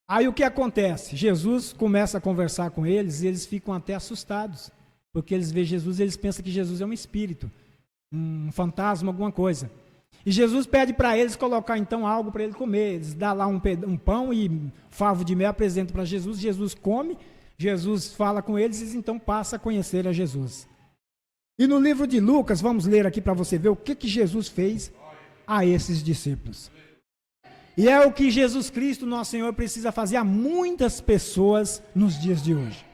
aí o que acontece? Jesus começa a conversar com eles e eles ficam até assustados, porque eles veem Jesus e eles pensam que Jesus é um espírito, um fantasma, alguma coisa. E Jesus pede para eles colocar então algo para ele comer. Eles dão lá um pão e favo de mel, apresentam para Jesus. Jesus come, Jesus fala com eles e então passa a conhecer a Jesus. E no livro de Lucas, vamos ler aqui para você ver o que Jesus fez a esses discípulos. E é o que Jesus Cristo, nosso Senhor, precisa fazer a muitas pessoas nos dias de hoje.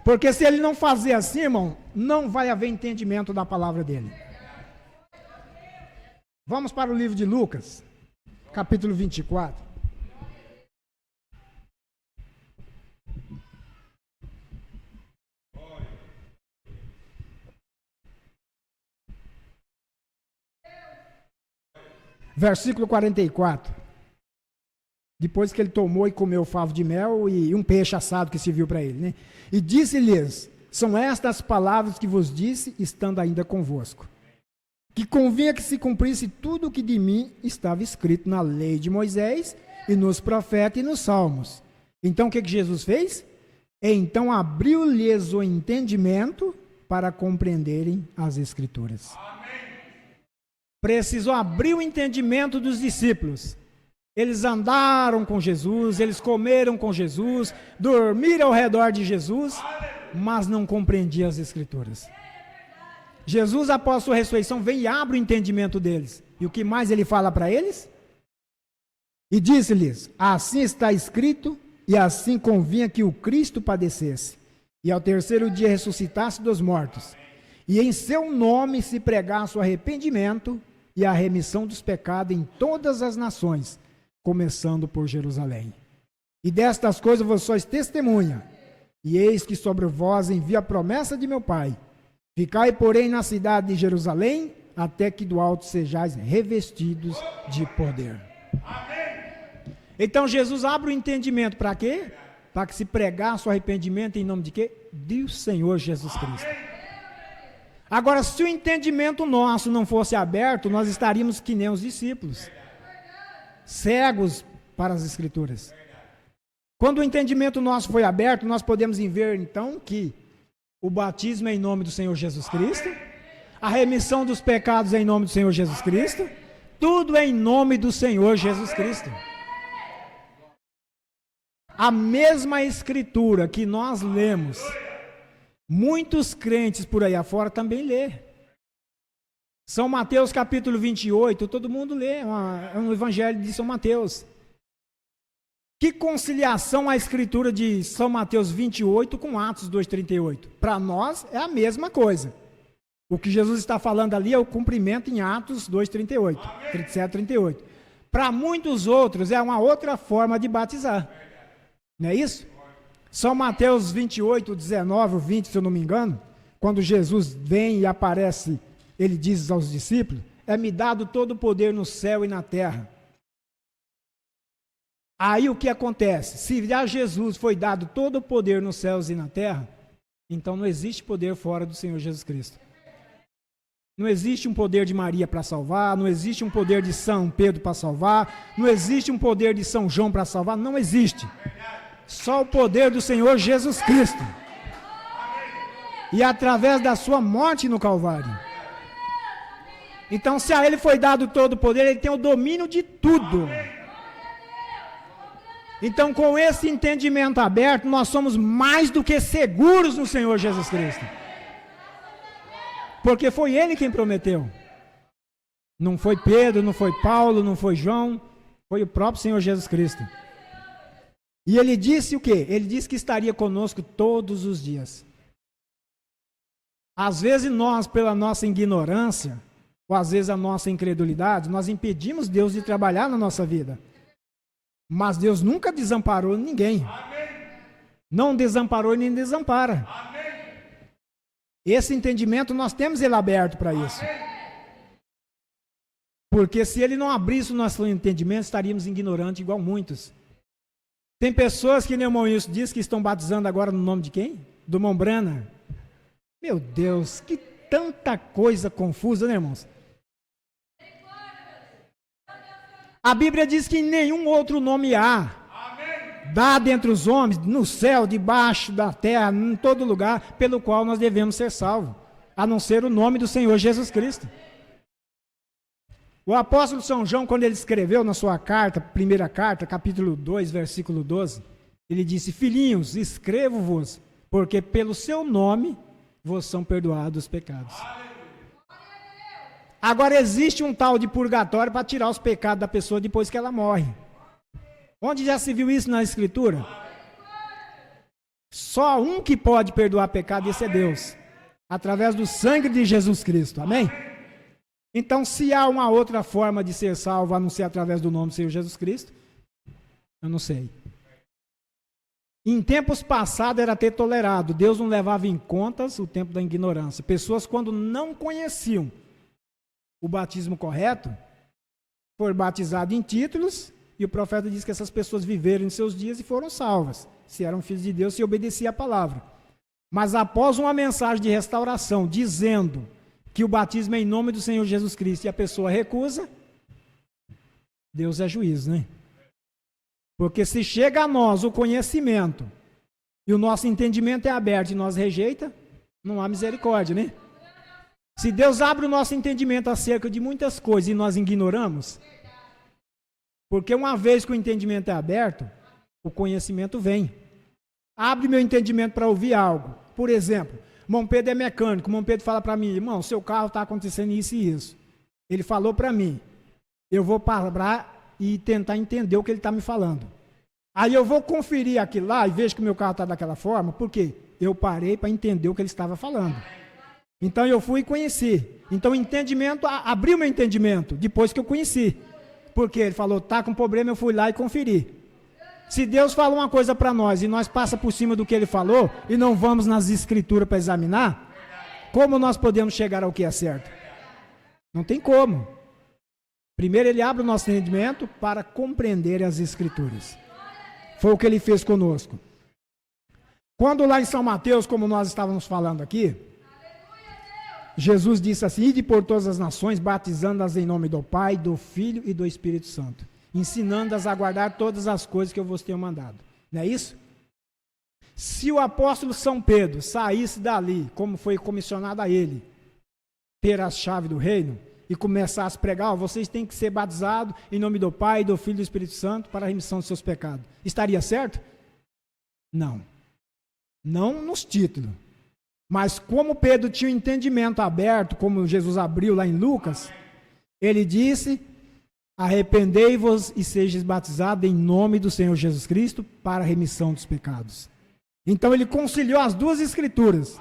Porque se ele não fazer assim, irmão, não vai haver entendimento da palavra dele. Vamos para o livro de Lucas, capítulo 24. Versículo 44. Depois que ele tomou e comeu o favo de mel e um peixe assado que serviu para ele, né? E disse-lhes: são estas palavras que vos disse, estando ainda convosco, que convinha que se cumprisse tudo o que de mim estava escrito na lei de Moisés e nos profetas e nos salmos. Então o que Jesus fez? Então abriu-lhes o entendimento para compreenderem as Escrituras. Precisou abrir o entendimento dos discípulos. Eles andaram com Jesus, eles comeram com Jesus, dormiram ao redor de Jesus, mas não compreendiam as Escrituras. Jesus, após sua ressurreição, vem e abre o entendimento deles. E o que mais ele fala para eles? E disse-lhes: assim está escrito, e assim convinha que o Cristo padecesse, e ao 3º dia ressuscitasse dos mortos, e em seu nome se pregasse o arrependimento e a remissão dos pecados em todas as nações, começando por Jerusalém. E destas coisas vós sois testemunha, e eis que sobre vós envio a promessa de meu Pai. Ficai, porém, na cidade de Jerusalém, até que do alto sejais revestidos de poder. Então Jesus abre o entendimento para quê? Para que se pregasse o arrependimento em nome de quê? Do Senhor Jesus Cristo. Agora, se o entendimento nosso não fosse aberto, nós estaríamos que nem os discípulos, cegos para as Escrituras. Quando o entendimento nosso foi aberto, nós podemos ver então que o batismo é em nome do Senhor Jesus Cristo, a remissão dos pecados é em nome do Senhor Jesus Cristo, tudo é em nome do Senhor Jesus Cristo. A mesma Escritura que nós lemos, muitos crentes por aí afora também lê. São Mateus capítulo 28, todo mundo lê, é um evangelho de São Mateus. Que conciliação a Escritura de São Mateus 28 com Atos 2,38? Para nós é a mesma coisa. O que Jesus está falando ali é o cumprimento em Atos 2,38, 37, 38. Para muitos outros é uma outra forma de batizar. Não é isso? São Mateus 28, 19, 20, se eu não me engano, quando Jesus vem e aparece, ele diz aos discípulos, é-me dado todo o poder no céu e na terra. Aí o que acontece? Se a Jesus foi dado todo o poder nos céus e na terra, então não existe poder fora do Senhor Jesus Cristo. Não existe um poder de Maria para salvar, não existe um poder de São Pedro para salvar, não existe um poder de São João para salvar, não existe. Só o poder do Senhor Jesus Cristo. E através da sua morte no Calvário. Então, se a ele foi dado todo o poder, ele tem o domínio de tudo. Então, com esse entendimento aberto, nós somos mais do que seguros no Senhor Jesus Cristo. Porque foi ele quem prometeu. Não foi Pedro, não foi Paulo, não foi João, foi o próprio Senhor Jesus Cristo. E ele disse o quê? Ele disse que estaria conosco todos os dias. Às vezes nós, pela nossa ignorância, ou às vezes a nossa incredulidade, nós impedimos Deus de trabalhar na nossa vida. Mas Deus nunca desamparou ninguém. Não desamparou e nem desampara. Esse entendimento nós temos ele aberto para isso. Porque se ele não abrisse o nosso entendimento, estaríamos ignorantes igual muitos. Tem pessoas que, nem o irmão Wilson disse, que estão batizando agora no nome de quem? Do Mombrana. Meu Deus, que tanta coisa confusa, né, irmãos? A Bíblia diz que nenhum outro nome há, dado entre os homens, no céu, debaixo da terra, em todo lugar, pelo qual nós devemos ser salvos, a não ser o nome do Senhor Jesus Cristo. O apóstolo São João, quando ele escreveu na sua carta, primeira carta, capítulo 2, versículo 12, ele disse, filhinhos, escrevo-vos, porque pelo seu nome vos são perdoados os pecados. Agora existe um tal de purgatório para tirar os pecados da pessoa depois que ela morre. Onde já se viu isso na Escritura? Só um que pode perdoar pecado, esse é Deus. Através do sangue de Jesus Cristo. Amém? Então, se há uma outra forma de ser salvo, a não ser através do nome do Senhor Jesus Cristo, eu não sei. Em tempos passados era ter tolerado. Deus não levava em conta o tempo da ignorância. Pessoas, quando não conheciam o batismo correto, foram batizados em títulos, e o profeta diz que essas pessoas viveram em seus dias e foram salvas, se eram filhos de Deus, se obedeciam à palavra. Mas após uma mensagem de restauração, dizendo que o batismo é em nome do Senhor Jesus Cristo, e a pessoa recusa, Deus é juiz, né? Porque se chega a nós o conhecimento, e o nosso entendimento é aberto e nós rejeita, não há misericórdia, né? Se Deus abre o nosso entendimento acerca de muitas coisas e nós ignoramos, porque uma vez que o entendimento é aberto, o conhecimento vem. Abre meu entendimento para ouvir algo. Por exemplo, irmão Pedro é mecânico, irmão Pedro fala para mim, irmão, seu carro está acontecendo isso e isso. Ele falou para mim, eu vou parar e tentar entender o que ele está me falando. Aí eu vou conferir aquilo lá e vejo que o meu carro está daquela forma, porque eu parei para entender o que ele estava falando. Então eu fui e conheci. Então o entendimento, abriu meu entendimento, depois que eu conheci. Porque ele falou, tá com problema, eu fui lá e conferi. Se Deus falou uma coisa para nós e nós passa por cima do que ele falou e não vamos nas escrituras para examinar, Como nós podemos chegar ao que é certo? Não tem como. Primeiro ele abre o nosso entendimento para compreender as Escrituras. Foi o que ele fez conosco. Quando lá em São Mateus, como nós estávamos falando aqui, Jesus disse assim: ide por todas as nações, batizando-as em nome do Pai, do Filho e do Espírito Santo, ensinando-as a guardar todas as coisas que eu vos tenho mandado. Não é isso? Se o apóstolo São Pedro saísse dali, como foi comissionado a ele, ter a chave do reino, e começasse a pregar, ó, vocês têm que ser batizados em nome do Pai, do Filho e do Espírito Santo para a remissão dos seus pecados. Estaria certo? Não. Não nos títulos. Mas como Pedro tinha o entendimento aberto, como Jesus abriu lá em Lucas, ele disse: arrependei-vos e sejais batizados em nome do Senhor Jesus Cristo para a remissão dos pecados. Então ele conciliou as duas escrituras.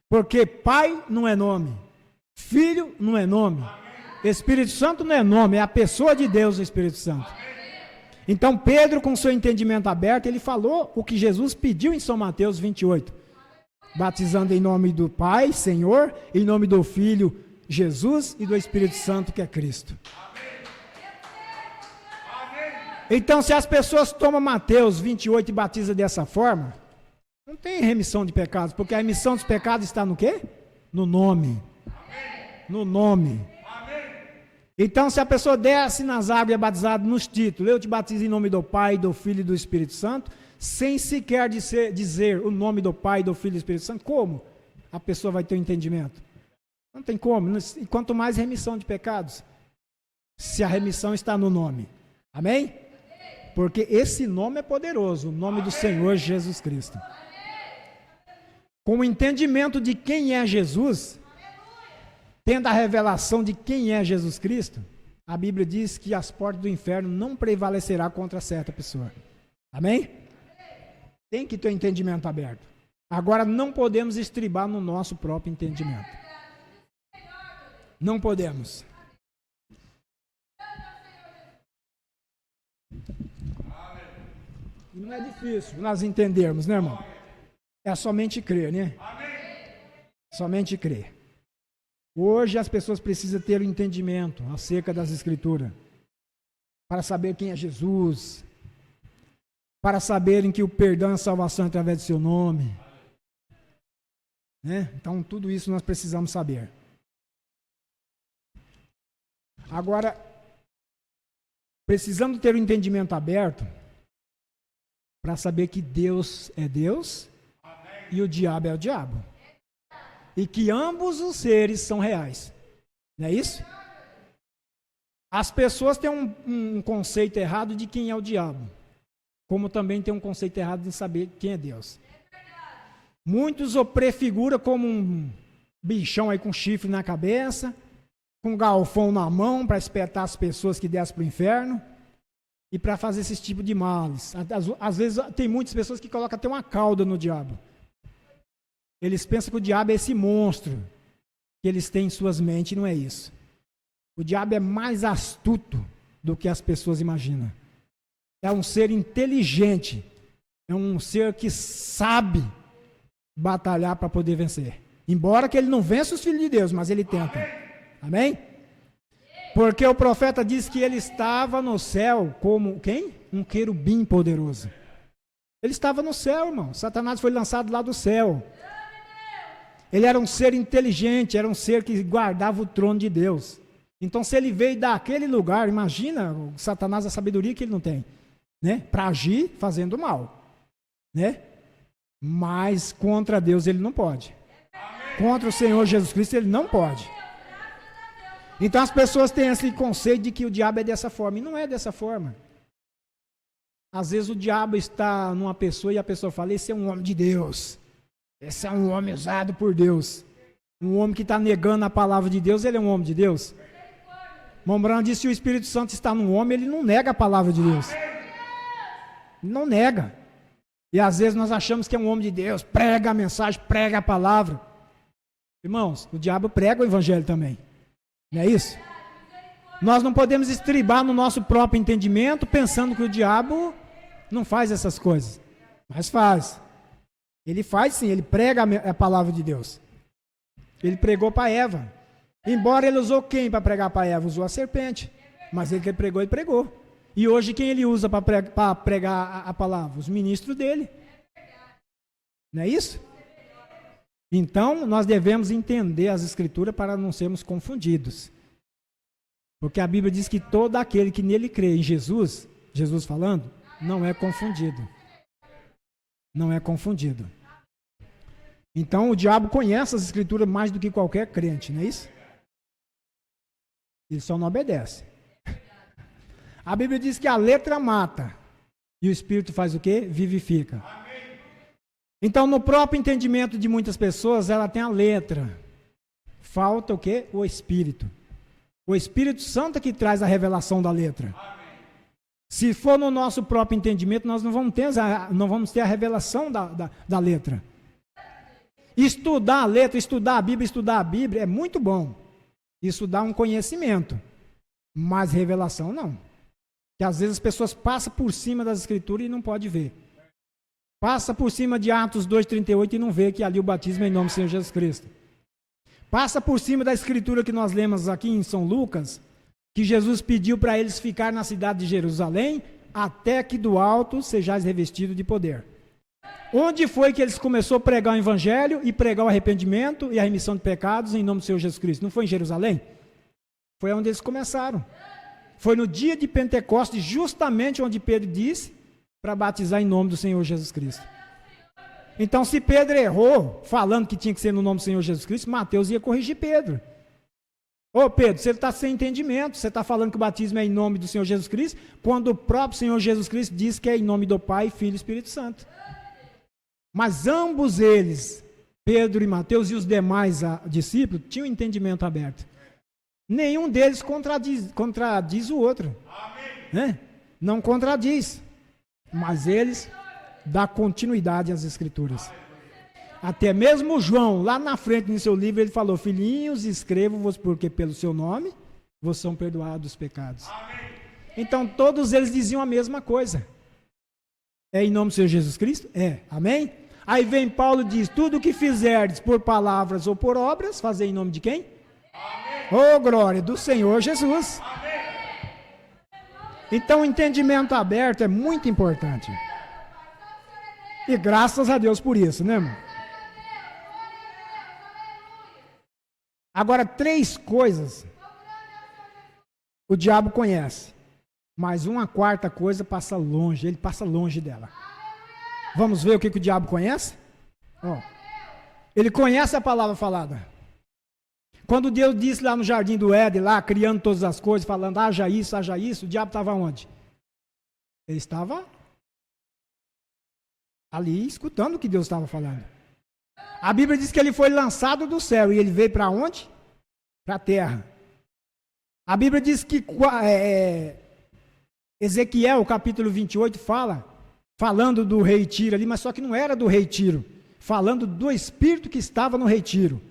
Porque Pai não é nome, Filho não é nome, Espírito Santo não é nome, é a pessoa de Deus, o Espírito Santo. Então Pedro, com seu entendimento aberto, ele falou o que Jesus pediu em São Mateus 28. Batizando em nome do Pai, Senhor, em nome do Filho, Jesus, e do Espírito Santo, que é Cristo. Então, se as pessoas tomam Mateus 28 e batizam dessa forma, não tem remissão de pecados, porque a remissão dos pecados está no quê? No nome. No nome. Então, se a pessoa desce nas águas e é batizada nos títulos, eu te batizo em nome do Pai, do Filho e do Espírito Santo, sem sequer dizer o nome do Pai, do Filho e do Espírito Santo, como a pessoa vai ter o entendimento? Não tem como. E quanto mais remissão de pecados, se a remissão está no nome. Amém? Porque esse nome é poderoso, o nome do Senhor Jesus Cristo. Com o entendimento de quem é Jesus, tendo a revelação de quem é Jesus Cristo, a Bíblia diz que as portas do inferno não prevalecerá contra certa pessoa. Amém? Tem que ter o entendimento aberto. Agora, não podemos estribar no nosso próprio entendimento. Não podemos. E não é difícil nós entendermos, né, irmão? É somente crer, né? Somente crer. Hoje as pessoas precisam ter o entendimento acerca das Escrituras, para saber quem é Jesus, para saberem que o perdão e a salvação é através do seu nome. Né? Então, tudo isso nós precisamos saber. Agora, precisamos ter o entendimento aberto para saber que Deus é Deus e o diabo é o diabo. E que ambos os seres são reais. Não é isso? As pessoas têm um conceito errado de quem é o diabo, como também tem um conceito errado de saber quem é Deus. Muitos o prefiguram como um bichão aí com chifre na cabeça, com um galfão na mão para espetar as pessoas que descem para o inferno e para fazer esse tipo de males. Às vezes tem muitas pessoas que colocam até uma cauda no diabo. Eles pensam que o diabo é esse monstro que eles têm em suas mentes, e não é isso. O diabo é mais astuto do que as pessoas imaginam. É um ser inteligente, é um ser que sabe batalhar para poder vencer. Embora que ele não vença os filhos de Deus, mas ele tenta. Amém? Porque o profeta diz que ele estava no céu como quem? Um querubim poderoso. Ele estava no céu, irmão. Satanás foi lançado lá do céu. Ele era um ser inteligente, era um ser que guardava o trono de Deus. Então, se ele veio daquele lugar, imagina o Satanás, a sabedoria que ele não tem, né? Para agir fazendo mal, né? Mas contra Deus ele não pode. Contra o Senhor Jesus Cristo ele não pode. Então as pessoas têm esse conceito de que o diabo é dessa forma, e não é dessa forma. Às vezes o diabo está numa pessoa e a pessoa fala: esse é um homem de Deus. Esse é um homem usado por Deus. Um homem que está negando a palavra de Deus, ele é um homem de Deus. Mombrano disse: se o Espírito Santo está num homem, ele não nega a palavra de Deus. Ele não nega. E às vezes nós achamos que é um homem de Deus, prega a mensagem, prega a palavra. Irmãos, o diabo prega o evangelho também. Não é isso? Nós não podemos estribar no nosso próprio entendimento, pensando que o diabo não faz essas coisas. Mas faz. Ele faz sim, ele prega a palavra de Deus. Ele pregou para Eva. Embora ele usou quem para pregar para Eva? Usou a serpente. Mas ele que ele pregou, ele pregou. E hoje quem ele usa para pregar a palavra? Os ministros dele. Não é isso? Então, nós devemos entender as Escrituras para não sermos confundidos. Porque a Bíblia diz que todo aquele que nele crê em Jesus, Jesus falando, não é confundido. Não é confundido. Então, o diabo conhece as Escrituras mais do que qualquer crente, não é isso? Ele só não obedece. A Bíblia diz que a letra mata e o Espírito faz o quê? Vivifica. Então, no próprio entendimento de muitas pessoas, ela tem a letra. Falta o quê? O Espírito. O Espírito Santo é que traz a revelação da letra. Se for no nosso próprio entendimento, nós não vamos ter a revelação da letra. Estudar a letra, estudar a Bíblia é muito bom. Isso dá um conhecimento. Mas revelação não. Que às vezes as pessoas passam por cima das Escrituras e não pode ver. Passa por cima de Atos 2,38 e não vê que ali o batismo é em nome do Senhor Jesus Cristo. Passa por cima da escritura que nós lemos aqui em São Lucas, que Jesus pediu para eles ficar na cidade de Jerusalém, até que do alto sejais revestido de poder. Onde foi que eles começaram a pregar o evangelho e pregar o arrependimento e a remissão de pecados em nome do Senhor Jesus Cristo? Não foi em Jerusalém? Foi onde eles começaram. Foi no dia de Pentecostes, justamente onde Pedro disse para batizar em nome do Senhor Jesus Cristo. Então, se Pedro errou, falando que tinha que ser no nome do Senhor Jesus Cristo, Mateus ia corrigir Pedro. Ô Pedro, você está sem entendimento, você está falando que o batismo é em nome do Senhor Jesus Cristo, quando o próprio Senhor Jesus Cristo diz que é em nome do Pai, Filho e Espírito Santo. Mas ambos eles, Pedro e Mateus e os demais discípulos, tinham entendimento aberto. Nenhum deles contradiz o outro. Né? Não contradiz. Mas eles dão continuidade às Escrituras. Até mesmo João, lá na frente no seu livro, ele falou: filhinhos, escrevo-vos porque pelo seu nome vos são perdoados os pecados. Então todos eles diziam a mesma coisa. É em nome do Senhor Jesus Cristo? É. Amém? Aí vem Paulo e diz: tudo o que fizerdes por palavras ou por obras, fazei em nome de quem? Ô, glória do Senhor Jesus. Então o entendimento aberto é muito importante. E graças a Deus por isso, né, irmão? Agora, 3 coisas o diabo conhece, mas uma quarta coisa passa longe, ele passa longe dela. Vamos ver o que o diabo conhece? Ele conhece a palavra falada. Quando Deus disse lá no jardim do Éden, lá criando todas as coisas, falando haja isso, o diabo estava onde? Ele estava ali escutando o que Deus estava falando. A Bíblia diz que ele foi lançado do céu e ele veio para onde? Para a terra. A Bíblia diz que Ezequiel, capítulo 28, falando do rei Tiro ali, mas só que não era do rei Tiro, falando do espírito que estava no rei Tiro.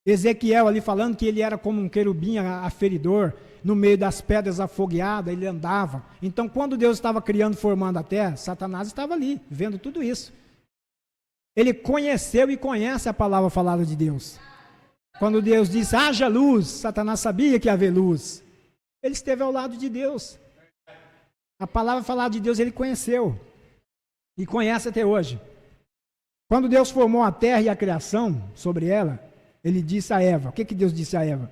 Ezequiel ali falando que ele era como um querubim aferidor, no meio das pedras afogueadas, ele andava. Então, quando Deus estava criando, formando a terra, Satanás estava ali, vendo tudo isso. Ele conheceu e conhece a palavra falada de Deus. Quando Deus disse, haja luz, Satanás sabia que ia haver luz. Ele esteve ao lado de Deus. A palavra falada de Deus ele conheceu. E conhece até hoje. Quando Deus formou a terra e a criação sobre ela, ele disse a Eva, o que Deus disse a Eva?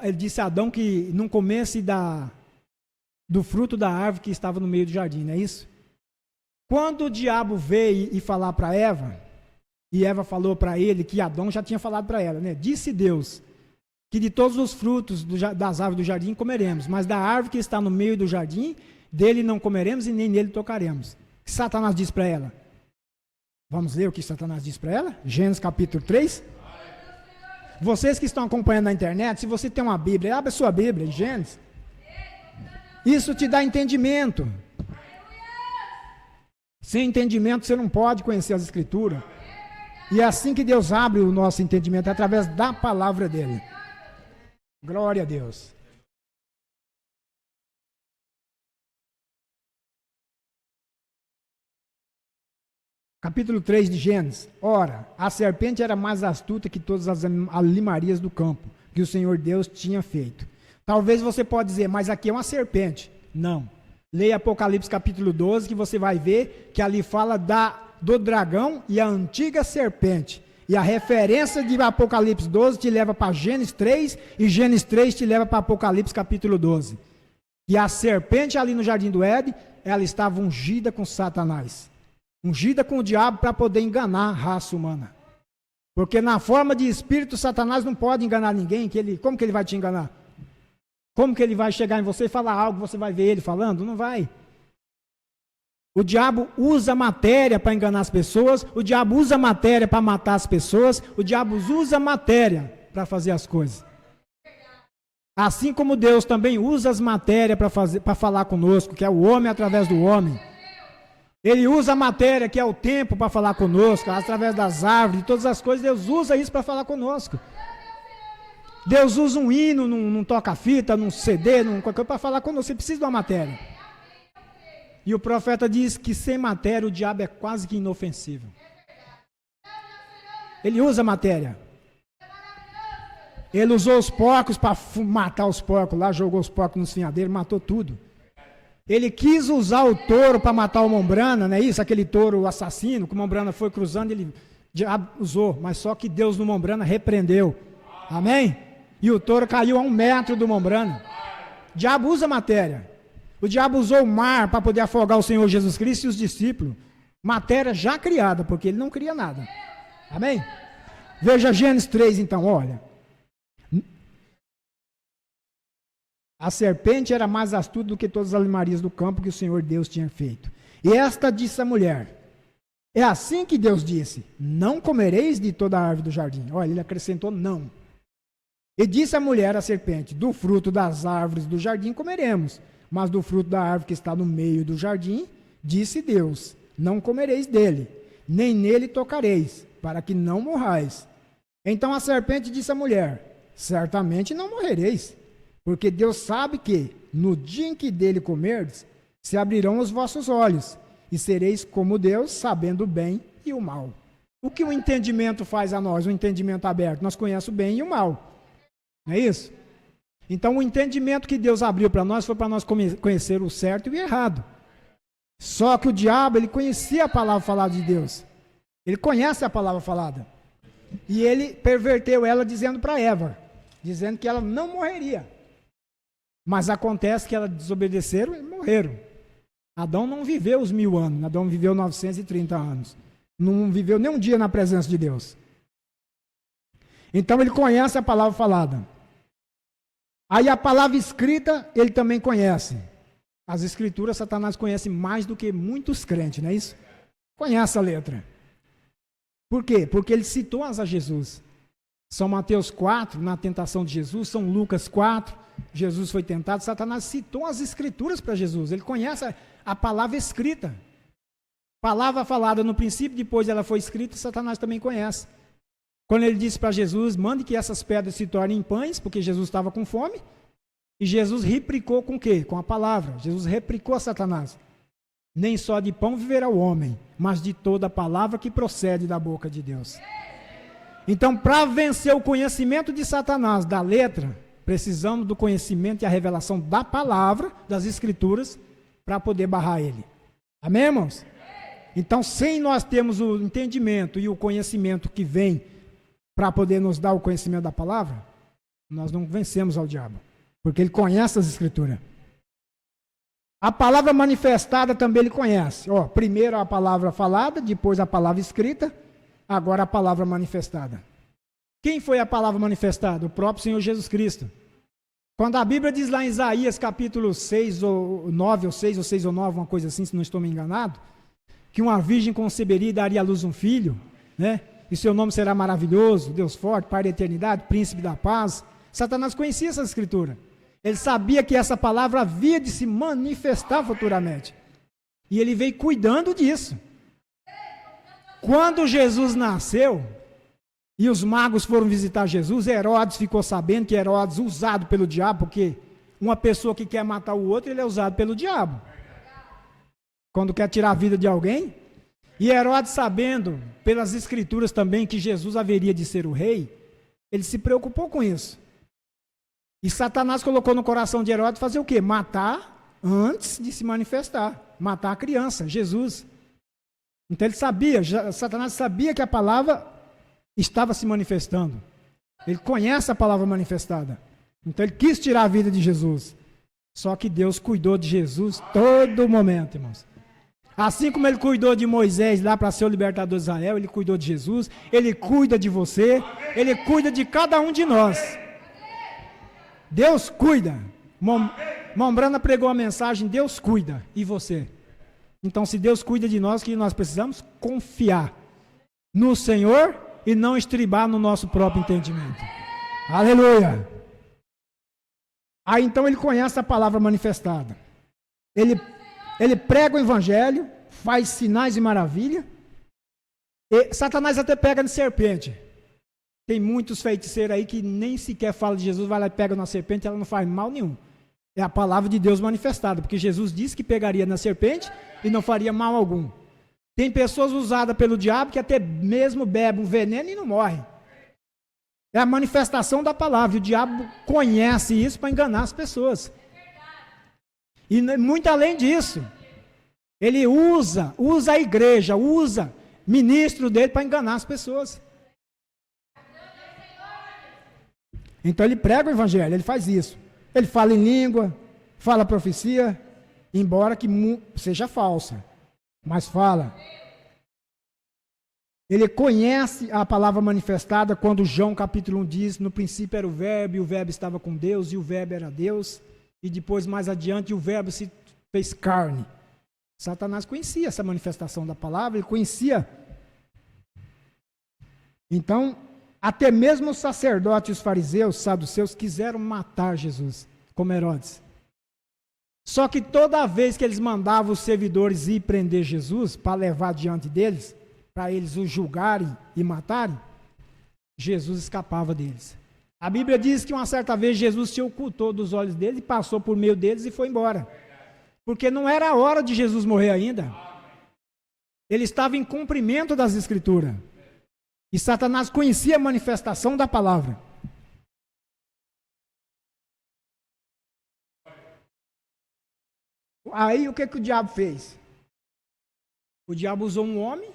Ele disse a Adão que não comesse do fruto da árvore que estava no meio do jardim, não é isso? Quando o diabo veio e falar para Eva, e Eva falou para ele que Adão já tinha falado para ela, né? Disse Deus que de todos os frutos das árvores do jardim comeremos, mas da árvore que está no meio do jardim, dele não comeremos e nem nele tocaremos. O que Satanás disse para ela? Vamos ler o que Satanás disse para ela? Gênesis capítulo 3. Vocês que estão acompanhando na internet, se você tem uma Bíblia, abre a sua Bíblia, Gênesis. Isso te dá entendimento. Sem entendimento você não pode conhecer as Escrituras. E é assim que Deus abre o nosso entendimento, através da palavra dele. Glória a Deus. Capítulo 3 de Gênesis. Ora, a serpente era mais astuta que todas as alimarias do campo que o Senhor Deus tinha feito. Talvez você pode dizer, mas aqui é uma serpente. Não. Leia Apocalipse capítulo 12, que você vai ver que ali fala do dragão e a antiga serpente. E a referência de Apocalipse 12 te leva para Gênesis 3, e Gênesis 3 te leva para Apocalipse capítulo 12. E a serpente ali no jardim do Éden, ela estava ungida com Satanás. Ungida com o diabo para poder enganar a raça humana. Porque na forma de espírito, Satanás não pode enganar ninguém. Como que ele vai te enganar? Como que ele vai chegar em você e falar algo, você vai ver ele falando? Não vai. O diabo usa matéria para enganar as pessoas, o diabo usa matéria para matar as pessoas, o diabo usa matéria para fazer as coisas. Assim como Deus também usa as matérias para falar conosco, que é o homem através do homem. Ele usa a matéria, que é o tempo, para falar conosco, através das árvores, de todas as coisas, Deus usa isso para falar conosco. Deus usa um hino, num toca-fita, num CD, qualquer coisa, para falar conosco. Você precisa de uma matéria. E o profeta diz que sem matéria o diabo é quase que inofensível. Ele usa matéria. Ele usou os porcos para matar os porcos lá, jogou os porcos nos finhadeiros, matou tudo. Ele quis usar o touro para matar o Mombrana, não é isso? Aquele touro assassino, que o Mombrana foi cruzando, ele usou, mas só que Deus no Mombrana repreendeu. Amém? E o touro caiu a 1 metro do Mombrana. O diabo usa matéria. O diabo usou o mar para poder afogar o Senhor Jesus Cristo e os discípulos. Matéria já criada, porque ele não cria nada. Amém? Veja Gênesis 3 então, olha. A serpente era mais astuta do que todas as alimarias do campo que o Senhor Deus tinha feito. E esta disse à mulher, é assim que Deus disse, não comereis de toda a árvore do jardim. Olha, ele acrescentou não. E disse a mulher à serpente, do fruto das árvores do jardim comeremos, mas do fruto da árvore que está no meio do jardim, disse Deus, não comereis dele, nem nele tocareis, para que não morrais. Então a serpente disse à mulher, certamente não morrereis, porque Deus sabe que, no dia em que dele comerdes, se abrirão os vossos olhos, e sereis como Deus, sabendo o bem e o mal. O que o entendimento faz a nós, o entendimento aberto? Nós conhecemos o bem e o mal. Não é isso? Então o entendimento que Deus abriu para nós foi para nós conhecer o certo e o errado. Só que o diabo, ele conhecia a palavra falada de Deus. Ele conhece a palavra falada. E ele perverteu ela dizendo para Eva, dizendo que ela não morreria. Mas acontece que elas desobedeceram e morreram. Adão não viveu os 1000 anos, Adão viveu 930 anos. Não viveu nem um dia na presença de Deus. Então ele conhece a palavra falada. Aí a palavra escrita, ele também conhece. As escrituras, Satanás conhece mais do que muitos crentes, não é isso? Conhece a letra. Por quê? Porque ele citou as a Jesus. São Mateus 4, na tentação de Jesus, São Lucas 4, Jesus foi tentado, Satanás citou as escrituras para Jesus. Ele conhece a palavra escrita. Palavra falada no princípio, depois ela foi escrita, Satanás também conhece. Quando ele disse para Jesus, mande que essas pedras se tornem pães, porque Jesus estava com fome, e Jesus replicou com o quê? Com a palavra. Jesus replicou a Satanás. Nem só de pão viverá o homem, mas de toda a palavra que procede da boca de Deus. Então, para vencer o conhecimento de Satanás, da letra, precisamos do conhecimento e a revelação da palavra, das escrituras, para poder barrar ele. Amém, irmãos? Então, sem nós termos o entendimento e o conhecimento que vem para poder nos dar o conhecimento da palavra, nós não vencemos ao diabo, porque ele conhece as escrituras. A palavra manifestada também ele conhece. Primeiro a palavra falada, depois a palavra escrita, agora a palavra manifestada. Quem foi a palavra manifestada? O próprio Senhor Jesus Cristo. Quando a Bíblia diz lá em Isaías capítulo 6 ou 9, ou 6 ou 6 ou 9, uma coisa assim, se não estou me enganado, que uma virgem conceberia e daria à luz um filho, né? E seu nome será maravilhoso, Deus forte, Pai da eternidade, príncipe da paz. Satanás conhecia essa escritura. Ele sabia que essa palavra havia de se manifestar futuramente. E ele veio cuidando disso. Quando Jesus nasceu, e os magos foram visitar Jesus, Herodes ficou sabendo que Herodes, usado pelo diabo, porque uma pessoa que quer matar o outro, ele é usado pelo diabo. Quando quer tirar a vida de alguém. E Herodes, sabendo, pelas escrituras também, que Jesus haveria de ser o rei, ele se preocupou com isso. E Satanás colocou no coração de Herodes fazer o quê? Matar antes de se manifestar. Matar a criança, Jesus. Então ele sabia, Satanás sabia que a palavra estava se manifestando. Ele conhece a palavra manifestada. Então ele quis tirar a vida de Jesus. Só que Deus cuidou de Jesus todo momento, irmãos. Assim como ele cuidou de Moisés lá para ser o libertador de Israel, ele cuidou de Jesus, ele cuida de você, ele cuida de cada um de nós. Deus cuida. Mombrana pregou a mensagem, Deus cuida. E você? Então, se Deus cuida de nós, o que nós precisamos? Confiar no Senhor e não estribar no nosso próprio entendimento. Aleluia! Aí então ele conhece a palavra manifestada. Ele prega o evangelho, faz sinais e maravilha. E Satanás até pega na serpente. Tem muitos feiticeiros aí que nem sequer falam de Jesus, vai lá e pega na serpente, ela não faz mal nenhum. É a palavra de Deus manifestada, porque Jesus disse que pegaria na serpente e não faria mal algum. Tem pessoas usadas pelo diabo que até mesmo bebem um veneno e não morrem. É a manifestação da palavra. O diabo conhece isso para enganar as pessoas. E muito além disso, ele usa a igreja, usa ministro dele para enganar as pessoas. Então ele prega o evangelho, ele faz isso. Ele fala em língua, fala profecia, embora que seja falsa, mas fala. Ele conhece a palavra manifestada quando João capítulo 1 diz, no princípio era o verbo, e o verbo estava com Deus, e o verbo era Deus, e depois mais adiante o verbo se fez carne. Satanás conhecia essa manifestação da palavra, ele conhecia. Então, até mesmo os sacerdotes e os fariseus, saduceus, quiseram matar Jesus, como Herodes. Só que toda vez que eles mandavam os servidores ir prender Jesus, para levar diante deles, para eles o julgarem e matarem, Jesus escapava deles. A Bíblia diz que uma certa vez Jesus se ocultou dos olhos deles, passou por meio deles e foi embora. Porque não era a hora de Jesus morrer ainda. Ele estava em cumprimento das Escrituras. E Satanás conhecia a manifestação da palavra. Aí o que o diabo fez? O diabo usou um homem,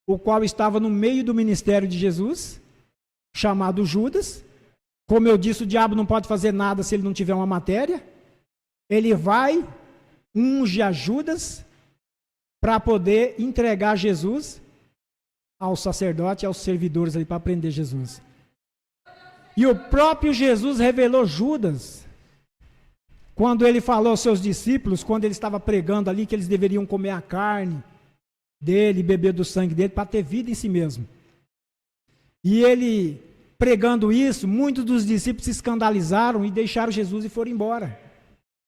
o qual estava no meio do ministério de Jesus, chamado Judas. Como eu disse, o diabo não pode fazer nada se ele não tiver uma matéria. Ele vai, unge a Judas, para poder entregar Jesus ao sacerdote e aos servidores ali para prender Jesus. E o próprio Jesus revelou Judas, quando ele falou aos seus discípulos, quando ele estava pregando ali, que eles deveriam comer a carne dele, beber do sangue dele, para ter vida em si mesmo. E ele, pregando isso, muitos dos discípulos se escandalizaram e deixaram Jesus e foram embora.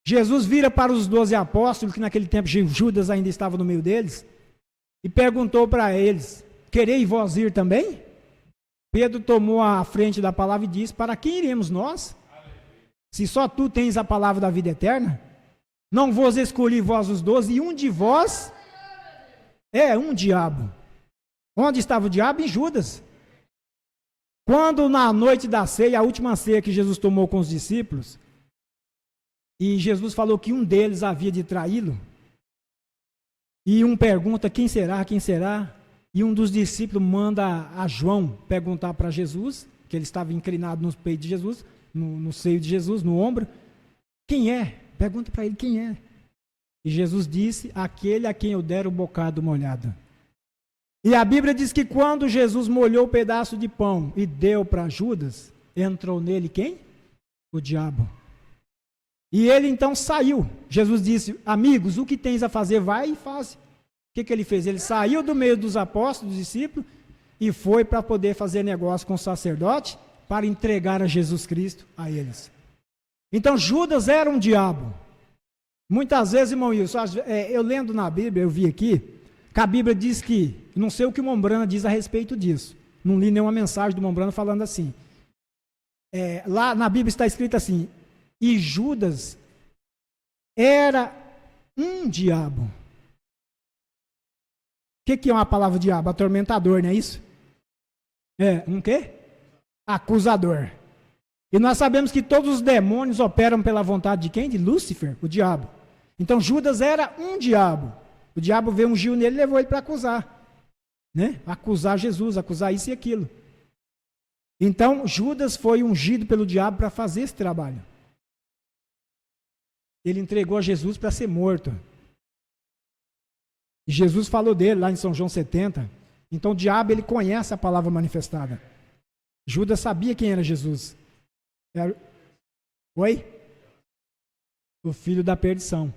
Jesus vira para os 12 apóstolos, que naquele tempo Judas ainda estava no meio deles, e perguntou para eles, quereis vós ir também? Pedro tomou a frente da palavra e disse, para quem iremos nós? Se só tu tens a palavra da vida eterna? Não vos escolhi vós os 12, e um de vós é um diabo. Onde estava o diabo? Em Judas. Quando na noite da ceia, a última ceia que Jesus tomou com os discípulos, e Jesus falou que um deles havia de traí-lo, e um pergunta, quem será, quem será? E um dos discípulos manda a João perguntar para Jesus, que ele estava inclinado no peito de Jesus, no seio de Jesus, no ombro, quem é? Pergunta para ele quem é. E Jesus disse, aquele a quem eu der o bocado molhado. E a Bíblia diz que quando Jesus molhou o pedaço de pão e deu para Judas, entrou nele quem? O diabo. E ele então saiu. Jesus disse, amigos, o que tens a fazer, vai e faz. O que ele fez? Ele saiu do meio dos apóstolos, dos discípulos, e foi para poder fazer negócio com o sacerdote, para entregar a Jesus Cristo a eles. Então Judas era um diabo. Muitas vezes, irmão Wilson, eu lendo na Bíblia, eu vi aqui, que a Bíblia diz que, não sei o que o Mombrana diz a respeito disso, não li nenhuma mensagem do Mombrana falando assim, lá na Bíblia está escrito assim, e Judas era um diabo. que é uma palavra diabo? Atormentador, não é isso? É, um quê? Acusador. E nós sabemos que todos os demônios operam pela vontade de quem? De Lúcifer, o diabo. Então Judas era um diabo. O diabo veio, ungiu nele e levou ele para acusar. Né? Acusar Jesus, acusar isso e aquilo. Então Judas foi ungido pelo diabo para fazer esse trabalho. Ele entregou a Jesus para ser morto. E Jesus falou dele lá em São João 70. Então o diabo, ele conhece a palavra manifestada. Judas sabia quem era Jesus. Oi? O filho da perdição.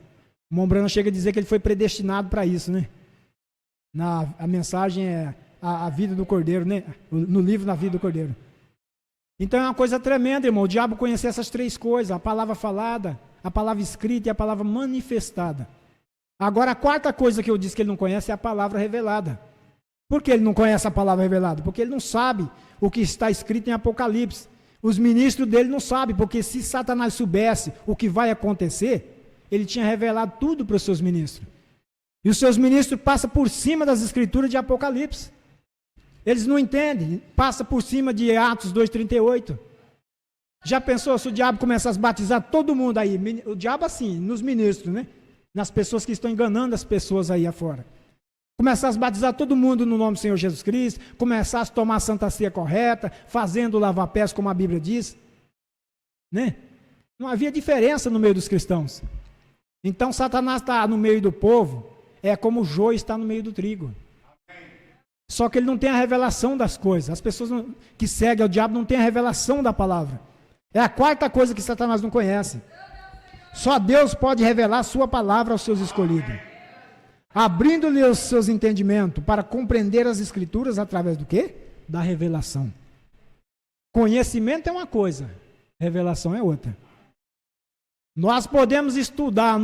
O Mombrana chega a dizer que ele foi predestinado para isso, né? A mensagem é a vida do Cordeiro, né? No livro da vida do Cordeiro. Então é uma coisa tremenda, irmão. O diabo conhecia essas três coisas: a palavra falada, a palavra escrita e a palavra manifestada. Agora, a quarta coisa que eu disse que ele não conhece é a palavra revelada. Por que ele não conhece a palavra revelada? Porque ele não sabe o que está escrito em Apocalipse. Os ministros dele não sabem, porque se Satanás soubesse o que vai acontecer, ele tinha revelado tudo para os seus ministros. E os seus ministros passam por cima das escrituras de Apocalipse. Eles não entendem, passa por cima de Atos 2,38. Já pensou se o diabo começasse a batizar todo mundo aí? O diabo assim, nos ministros, né? Nas pessoas que estão enganando as pessoas aí afora. Começasse a batizar todo mundo no nome do Senhor Jesus Cristo, começasse a tomar a Santa Ceia correta, fazendo lava-pés como a Bíblia diz. Né? Não havia diferença no meio dos cristãos. Então Satanás está no meio do povo, é como o joio está no meio do trigo. Só que ele não tem a revelação das coisas. As pessoas que seguem ao diabo não têm a revelação da palavra. É a quarta coisa que Satanás não conhece. Só Deus pode revelar a sua palavra aos seus escolhidos. Abrindo-lhe os seus entendimentos para compreender as escrituras através do quê? Da revelação. Conhecimento é uma coisa, revelação é outra. Nós podemos estudar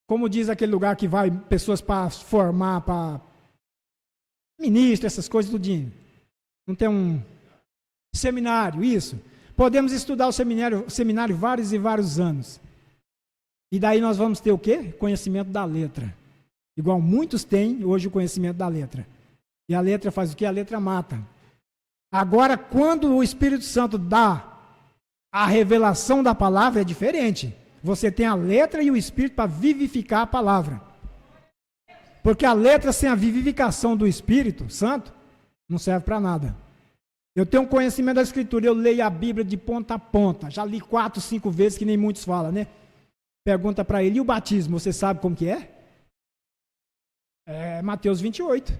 como diz aquele lugar que vai pessoas para formar, para ministro, essas coisas tudinho. Não tem um seminário, isso. Podemos estudar o seminário vários e vários anos. E daí nós vamos ter o quê? Conhecimento da letra. Igual muitos têm hoje o conhecimento da letra. E a letra faz o quê? A letra mata. Agora, quando o Espírito Santo dá a revelação da palavra, é diferente. Você tem a letra e o Espírito para vivificar a palavra. Porque a letra sem a vivificação do Espírito Santo não serve para nada. Eu tenho um conhecimento da Escritura, eu leio a Bíblia de ponta a ponta. Já li 4, 5 vezes, que nem muitos falam, né? Pergunta para ele, e o batismo, você sabe como que é? É Mateus 28.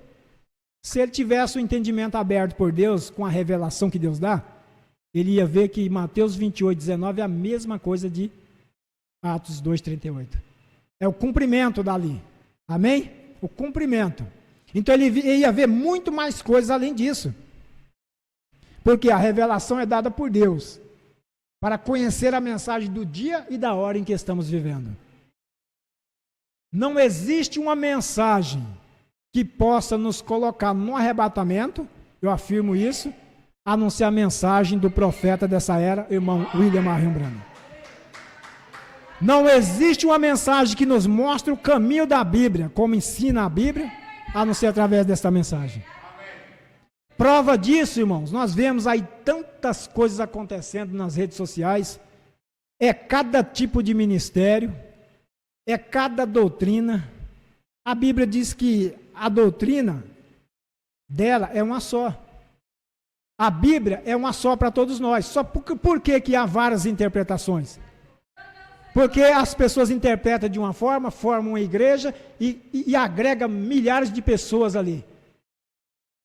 Se ele tivesse o entendimento aberto por Deus, com a revelação que Deus dá, ele ia ver que Mateus 28, 19 é a mesma coisa de Atos 2,38. É o cumprimento dali. Amém? O cumprimento. Então ele ia ver muito mais coisas além disso. Porque a revelação é dada por Deus para conhecer a mensagem do dia e da hora em que estamos vivendo. Não existe uma mensagem que possa nos colocar no arrebatamento, eu afirmo isso, a não ser a mensagem do profeta dessa era, irmão William Marion Branham. Não existe uma mensagem que nos mostre o caminho da Bíblia, como ensina a Bíblia, a não ser através desta mensagem. Prova disso, irmãos, nós vemos aí tantas coisas acontecendo nas redes sociais, é cada tipo de ministério, é cada doutrina. A Bíblia diz que a doutrina dela é uma só. A Bíblia é uma só para todos nós. Só por que há várias interpretações? Porque as pessoas interpretam de uma forma, formam uma igreja e agregam milhares de pessoas ali.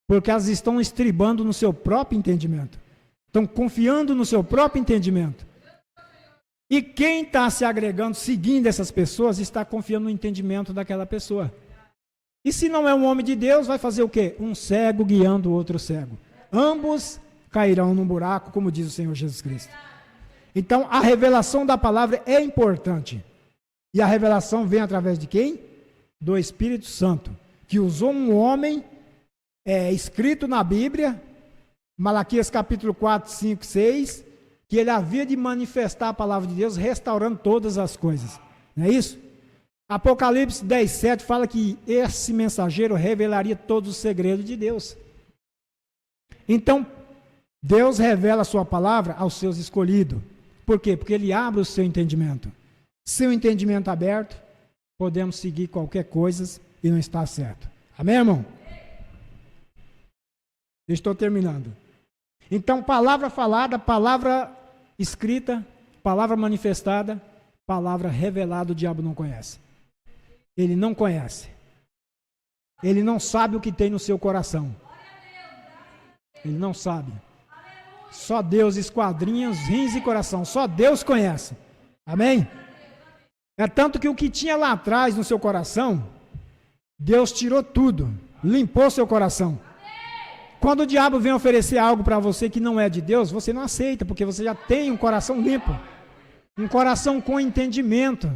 Porque elas estão estribando no seu próprio entendimento. Estão confiando no seu próprio entendimento. E quem está se agregando, seguindo essas pessoas, está confiando no entendimento daquela pessoa. E se não é um homem de Deus, vai fazer o quê? Um cego guiando o outro cego. Ambos cairão num buraco, como diz o Senhor Jesus Cristo. Então, a revelação da palavra é importante. E a revelação vem através de quem? Do Espírito Santo, que usou um homem escrito na Bíblia, Malaquias capítulo 4, 5, 6, que ele havia de manifestar a palavra de Deus, restaurando todas as coisas. Não é isso? Apocalipse 10:7 fala que esse mensageiro revelaria todos os segredos de Deus. Então, Deus revela a sua palavra aos seus escolhidos. Por quê? Porque ele abre o seu entendimento. Seu entendimento aberto, podemos seguir qualquer coisa e não está certo. Amém, irmão? Estou terminando. Então, palavra falada, palavra escrita, palavra manifestada, palavra revelada, o diabo não conhece. Ele não conhece. Ele não sabe o que tem no seu coração. Ele não sabe. Só Deus esquadrinha os rins e coração. Só Deus conhece. Amém? É tanto que o que tinha lá atrás no seu coração, Deus tirou tudo. Limpou seu coração. Quando o diabo vem oferecer algo para você que não é de Deus, você não aceita, porque você já tem um coração limpo. Um coração com entendimento.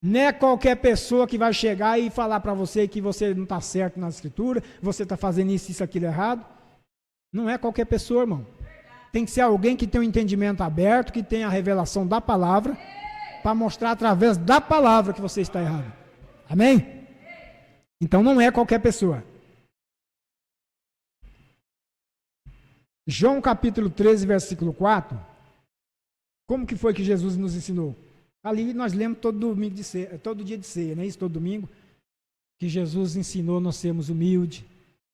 Não é qualquer pessoa que vai chegar e falar para você que você não está certo na escritura, você está fazendo isso, aquilo errado. Não é qualquer pessoa, irmão. Tem que ser alguém que tem um entendimento aberto, que tem a revelação da palavra, para mostrar através da palavra que você está errado. Amém? Então não é qualquer pessoa. João capítulo 13, versículo 4. Como que foi que Jesus nos ensinou? Ali nós lemos todo domingo de ceia, todo dia de ceia, não é isso? Todo domingo. Que Jesus ensinou nós sermos humildes.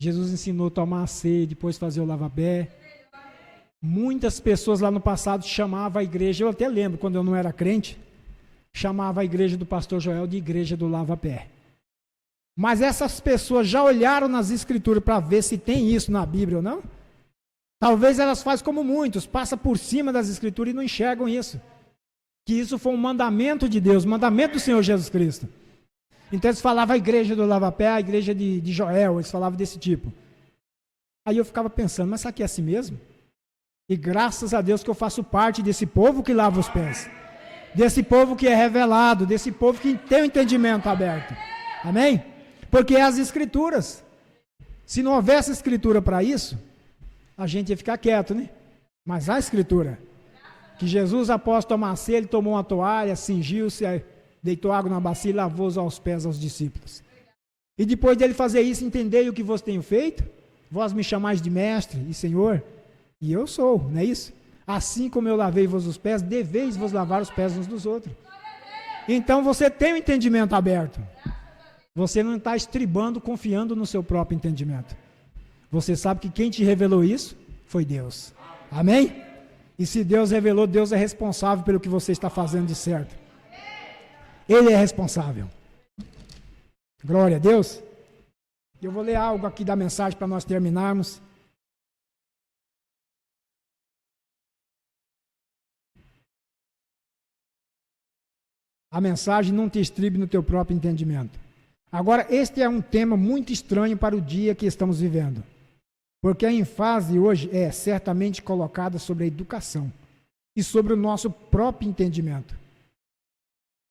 Jesus ensinou a tomar a ceia, depois fazer o lava-pé. Muitas pessoas lá no passado chamavam a igreja, eu até lembro, quando eu não era crente, chamava a igreja do pastor Joel de igreja do lava-pé. Mas essas pessoas já olharam nas escrituras para ver se tem isso na Bíblia ou não? Talvez elas façam como muitos, passam por cima das escrituras e não enxergam isso. Que isso foi um mandamento de Deus, mandamento do Senhor Jesus Cristo. Então eles falavam a igreja do lava-pé, a igreja de Joel, eles falavam desse tipo. Aí eu ficava pensando, mas isso aqui é assim mesmo? E graças a Deus que eu faço parte desse povo que lava os pés. Desse povo que é revelado, desse povo que tem o entendimento aberto. Amém? Porque é as escrituras. Se não houvesse escritura para isso, a gente ia ficar quieto, né? Mas a escritura, que Jesus após tomar ceia, ele tomou uma toalha, cingiu-se, deitou água na bacia e lavou aos pés aos discípulos. E depois dele fazer isso, entendei o que vos tenho feito, vós me chamais de mestre e senhor, e eu sou, não é isso? Assim como eu lavei-vos os pés, deveis vos lavar os pés uns dos outros. Então você tem o entendimento aberto. Você não está estribando, confiando no seu próprio entendimento. Você sabe que quem te revelou isso foi Deus. Amém? E se Deus revelou, Deus é responsável pelo que você está fazendo de certo. Ele é responsável. Glória a Deus. Eu vou ler algo aqui da mensagem para nós terminarmos. A mensagem não te estribe no teu próprio entendimento. Agora, este é um tema muito estranho para o dia que estamos vivendo. Porque a ênfase hoje é certamente colocada sobre a educação e sobre o nosso próprio entendimento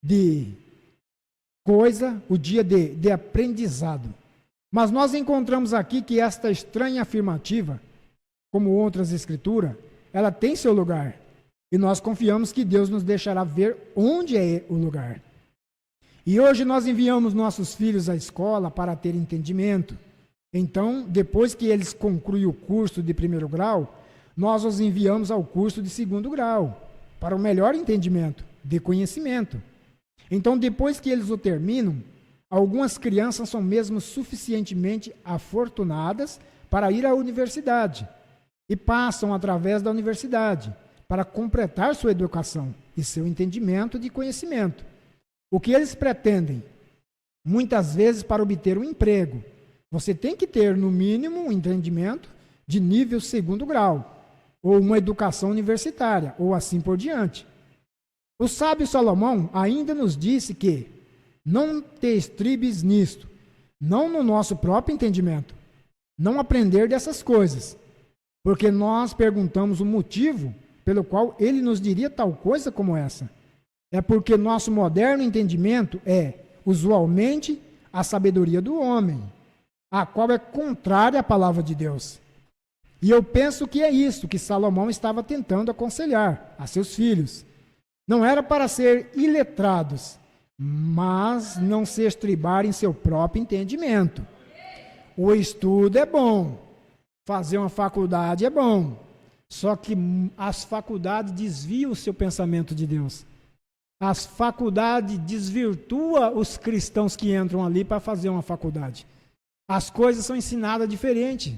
de coisa, o dia de aprendizado. Mas nós encontramos aqui que esta estranha afirmativa, como outras escrituras, ela tem seu lugar. E nós confiamos que Deus nos deixará ver onde é o lugar. E hoje nós enviamos nossos filhos à escola para ter entendimento. Então, depois que eles concluem o curso de primeiro grau, nós os enviamos ao curso de segundo grau, para o melhor entendimento, de conhecimento. Então, depois que eles o terminam, algumas crianças são mesmo suficientemente afortunadas para ir à universidade e passam através da universidade para completar sua educação e seu entendimento de conhecimento. O que eles pretendem? Muitas vezes para obter um emprego. Você tem que ter, no mínimo, um entendimento de nível segundo grau, ou uma educação universitária, ou assim por diante. O sábio Salomão ainda nos disse que não te estribes nisto, não no nosso próprio entendimento, não aprender dessas coisas, porque nós perguntamos o motivo pelo qual ele nos diria tal coisa como essa. É porque nosso moderno entendimento é, usualmente, a sabedoria do homem, a qual é contrária à palavra de Deus. E eu penso que é isso que Salomão estava tentando aconselhar a seus filhos. Não era para ser iletrados, mas não se estribar em seu próprio entendimento. O estudo é bom, fazer uma faculdade é bom, só que as faculdades desviam o seu pensamento de Deus. As faculdades desvirtuam os cristãos que entram ali para fazer uma faculdade. As coisas são ensinadas diferente.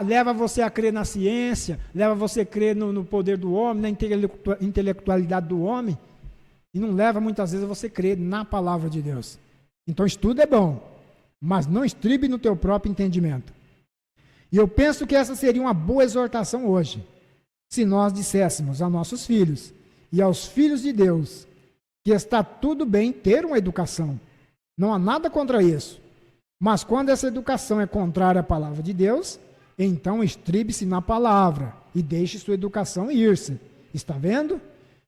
Leva você a crer na ciência, leva você a crer no poder do homem, na intelectualidade do homem, e não leva muitas vezes a você crer na palavra de Deus. Então estudo é bom, mas não estribe no teu próprio entendimento. E eu penso que essa seria uma boa exortação hoje, se nós disséssemos a nossos filhos e aos filhos de Deus que está tudo bem ter uma educação. Não há nada contra isso. Mas quando essa educação é contrária à palavra de Deus, então estribe-se na palavra e deixe sua educação ir-se. Está vendo?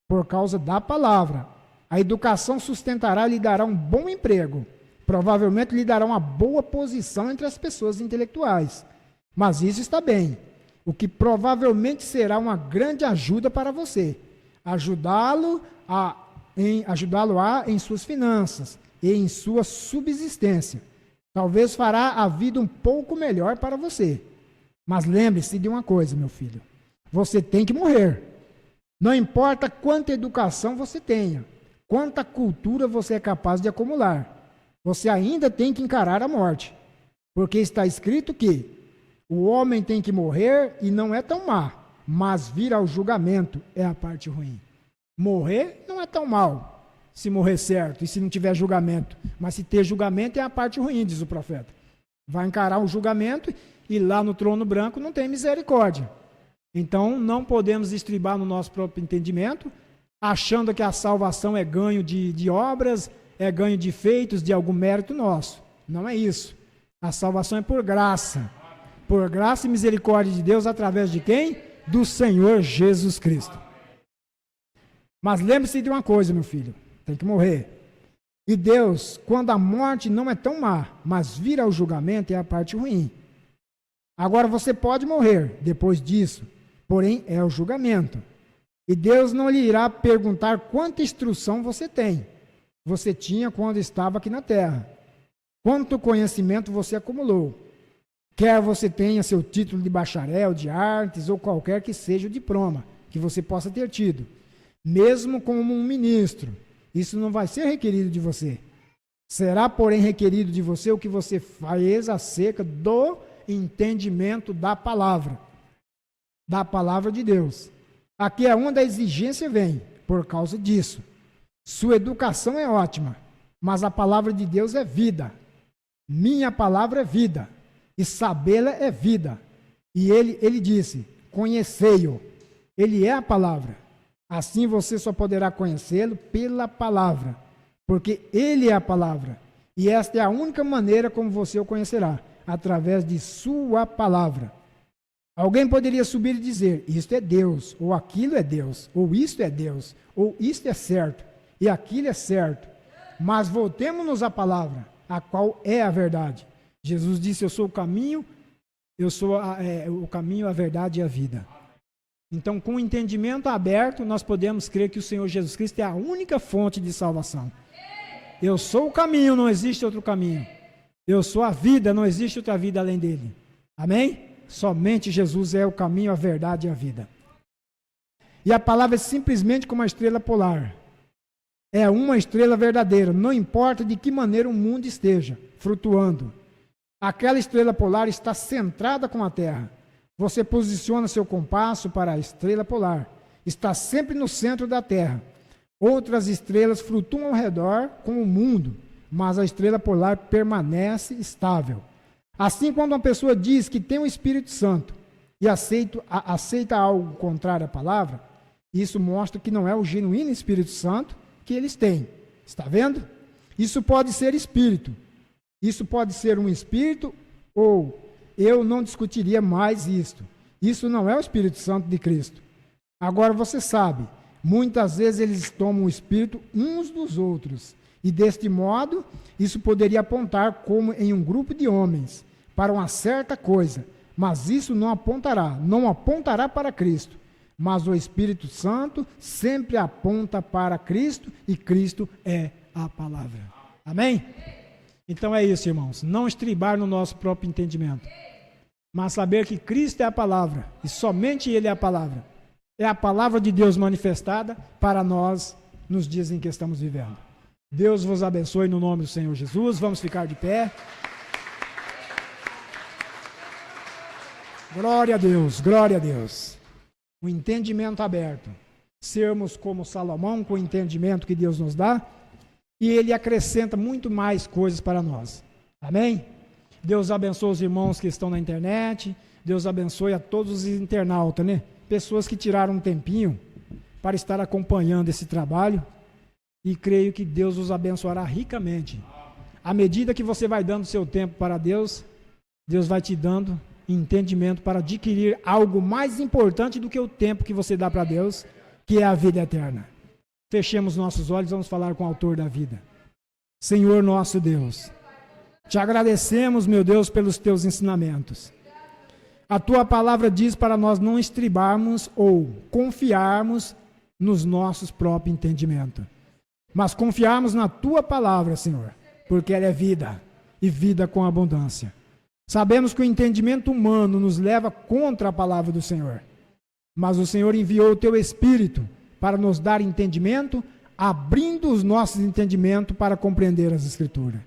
Por causa da palavra. A educação sustentará e lhe dará um bom emprego. Provavelmente lhe dará uma boa posição entre as pessoas intelectuais. Mas isso está bem. O que provavelmente será uma grande ajuda para você. Ajudá-lo em suas finanças e em sua subsistência. Talvez fará a vida um pouco melhor para você. Mas lembre-se de uma coisa, meu filho. Você tem que morrer. Não importa quanta educação você tenha, quanta cultura você é capaz de acumular. Você ainda tem que encarar a morte. Porque está escrito que o homem tem que morrer e não é tão má, mas vir ao julgamento é a parte ruim. Morrer não é tão mal, se morrer certo e se não tiver julgamento. Mas se ter julgamento é a parte ruim, diz o profeta. Vai encarar o julgamento e lá no trono branco não tem misericórdia. Então não podemos estribar no nosso próprio entendimento, achando que a salvação é ganho de obras, é ganho de feitos, de algum mérito nosso. Não é isso. A salvação é por graça. Por graça e misericórdia de Deus através de quem? Do Senhor Jesus Cristo. Mas lembre-se de uma coisa, meu filho. Tem que morrer. E Deus, quando a morte não é tão má, mas vir ao julgamento é a parte ruim. Agora você pode morrer depois disso, porém é o julgamento. E Deus não lhe irá perguntar quanta instrução você tem. Você tinha quando estava aqui na terra. Quanto conhecimento você acumulou. Quer você tenha seu título de bacharel, de artes ou qualquer que seja o diploma que você possa ter tido. Mesmo como um ministro, isso não vai ser requerido de você. Será, porém, requerido de você o que você faz acerca do entendimento da palavra de Deus. Aqui é onde a exigência vem, por causa disso. Sua educação é ótima, mas a palavra de Deus é vida. Minha palavra é vida, e sabê-la é vida. E ele disse, conhecei-o. Ele é a palavra. Assim você só poderá conhecê-lo pela palavra, porque ele é a palavra. E esta é a única maneira como você o conhecerá, através de sua palavra. Alguém poderia subir e dizer, isto é Deus, ou aquilo é Deus, ou isto é Deus, ou isto é certo, e aquilo é certo. Mas voltemos-nos à palavra, a qual é a verdade. Jesus disse, eu sou o caminho, eu sou o caminho, a verdade e a vida. Então, com o entendimento aberto, nós podemos crer que o Senhor Jesus Cristo é a única fonte de salvação. Eu sou o caminho, não existe outro caminho. Eu sou a vida, não existe outra vida além dele. Amém? Somente Jesus é o caminho, a verdade e a vida. E a palavra é simplesmente como uma estrela polar. É uma estrela verdadeira, não importa de que maneira o mundo esteja flutuando. Aquela estrela polar está centrada com a Terra. Você posiciona seu compasso para a estrela polar. Está sempre no centro da Terra. Outras estrelas flutuam ao redor com o mundo, mas a estrela polar permanece estável. Assim, quando uma pessoa diz que tem o Espírito Santo e aceita algo contrário à palavra, isso mostra que não é o genuíno Espírito Santo que eles têm. Está vendo? Isso pode ser espírito. Isso pode ser um espírito ou eu não discutiria mais isto. Isso não é o Espírito Santo de Cristo. Agora você sabe, muitas vezes eles tomam o Espírito uns dos outros. E deste modo, isso poderia apontar como em um grupo de homens para uma certa coisa. Mas isso não apontará para Cristo. mas o Espírito Santo sempre aponta para Cristo e Cristo é a palavra. Amém? Então é isso, irmãos. Não estribar no nosso próprio entendimento, mas saber que Cristo é a palavra e somente Ele é a palavra. É a palavra de Deus manifestada para nós nos dias em que estamos vivendo. Deus vos abençoe no nome do Senhor Jesus. Vamos ficar de pé. Glória a Deus, glória a Deus. O entendimento aberto. Sermos como Salomão com o entendimento que Deus nos dá. E Ele acrescenta muito mais coisas para nós. Amém? Deus abençoe os irmãos que estão na internet. Deus abençoe a todos os internautas, né? Pessoas que tiraram um tempinho para estar acompanhando esse trabalho. E creio que Deus os abençoará ricamente. À medida que você vai dando seu tempo para Deus, Deus vai te dando entendimento para adquirir algo mais importante do que o tempo que você dá para Deus, que é a vida eterna. Fechemos nossos olhos, vamos falar com o autor da vida. Senhor nosso Deus, te agradecemos, meu Deus, pelos teus ensinamentos. A tua palavra diz para nós não estribarmos ou confiarmos nos nossos próprios entendimentos, mas confiarmos na tua palavra, Senhor, porque ela é vida e vida com abundância. Sabemos que o entendimento humano nos leva contra a palavra do Senhor, mas o Senhor enviou o teu Espírito para nos dar entendimento, abrindo os nossos entendimentos para compreender as Escrituras.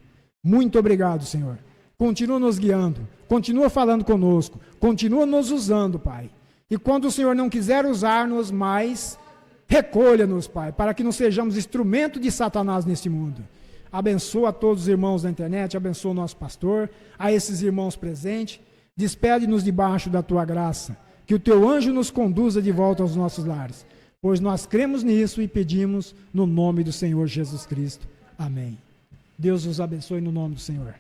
Muito obrigado, Senhor. Continua nos guiando, continua falando conosco, continua nos usando, Pai. E quando o Senhor não quiser usar-nos mais, recolha-nos, Pai, para que não sejamos instrumento de Satanás neste mundo. Abençoa a todos os irmãos da internet, abençoa o nosso pastor, a esses irmãos presentes. Despede-nos debaixo da tua graça, que o teu anjo nos conduza de volta aos nossos lares, pois nós cremos nisso e pedimos no nome do Senhor Jesus Cristo. Amém. Deus os abençoe no nome do Senhor.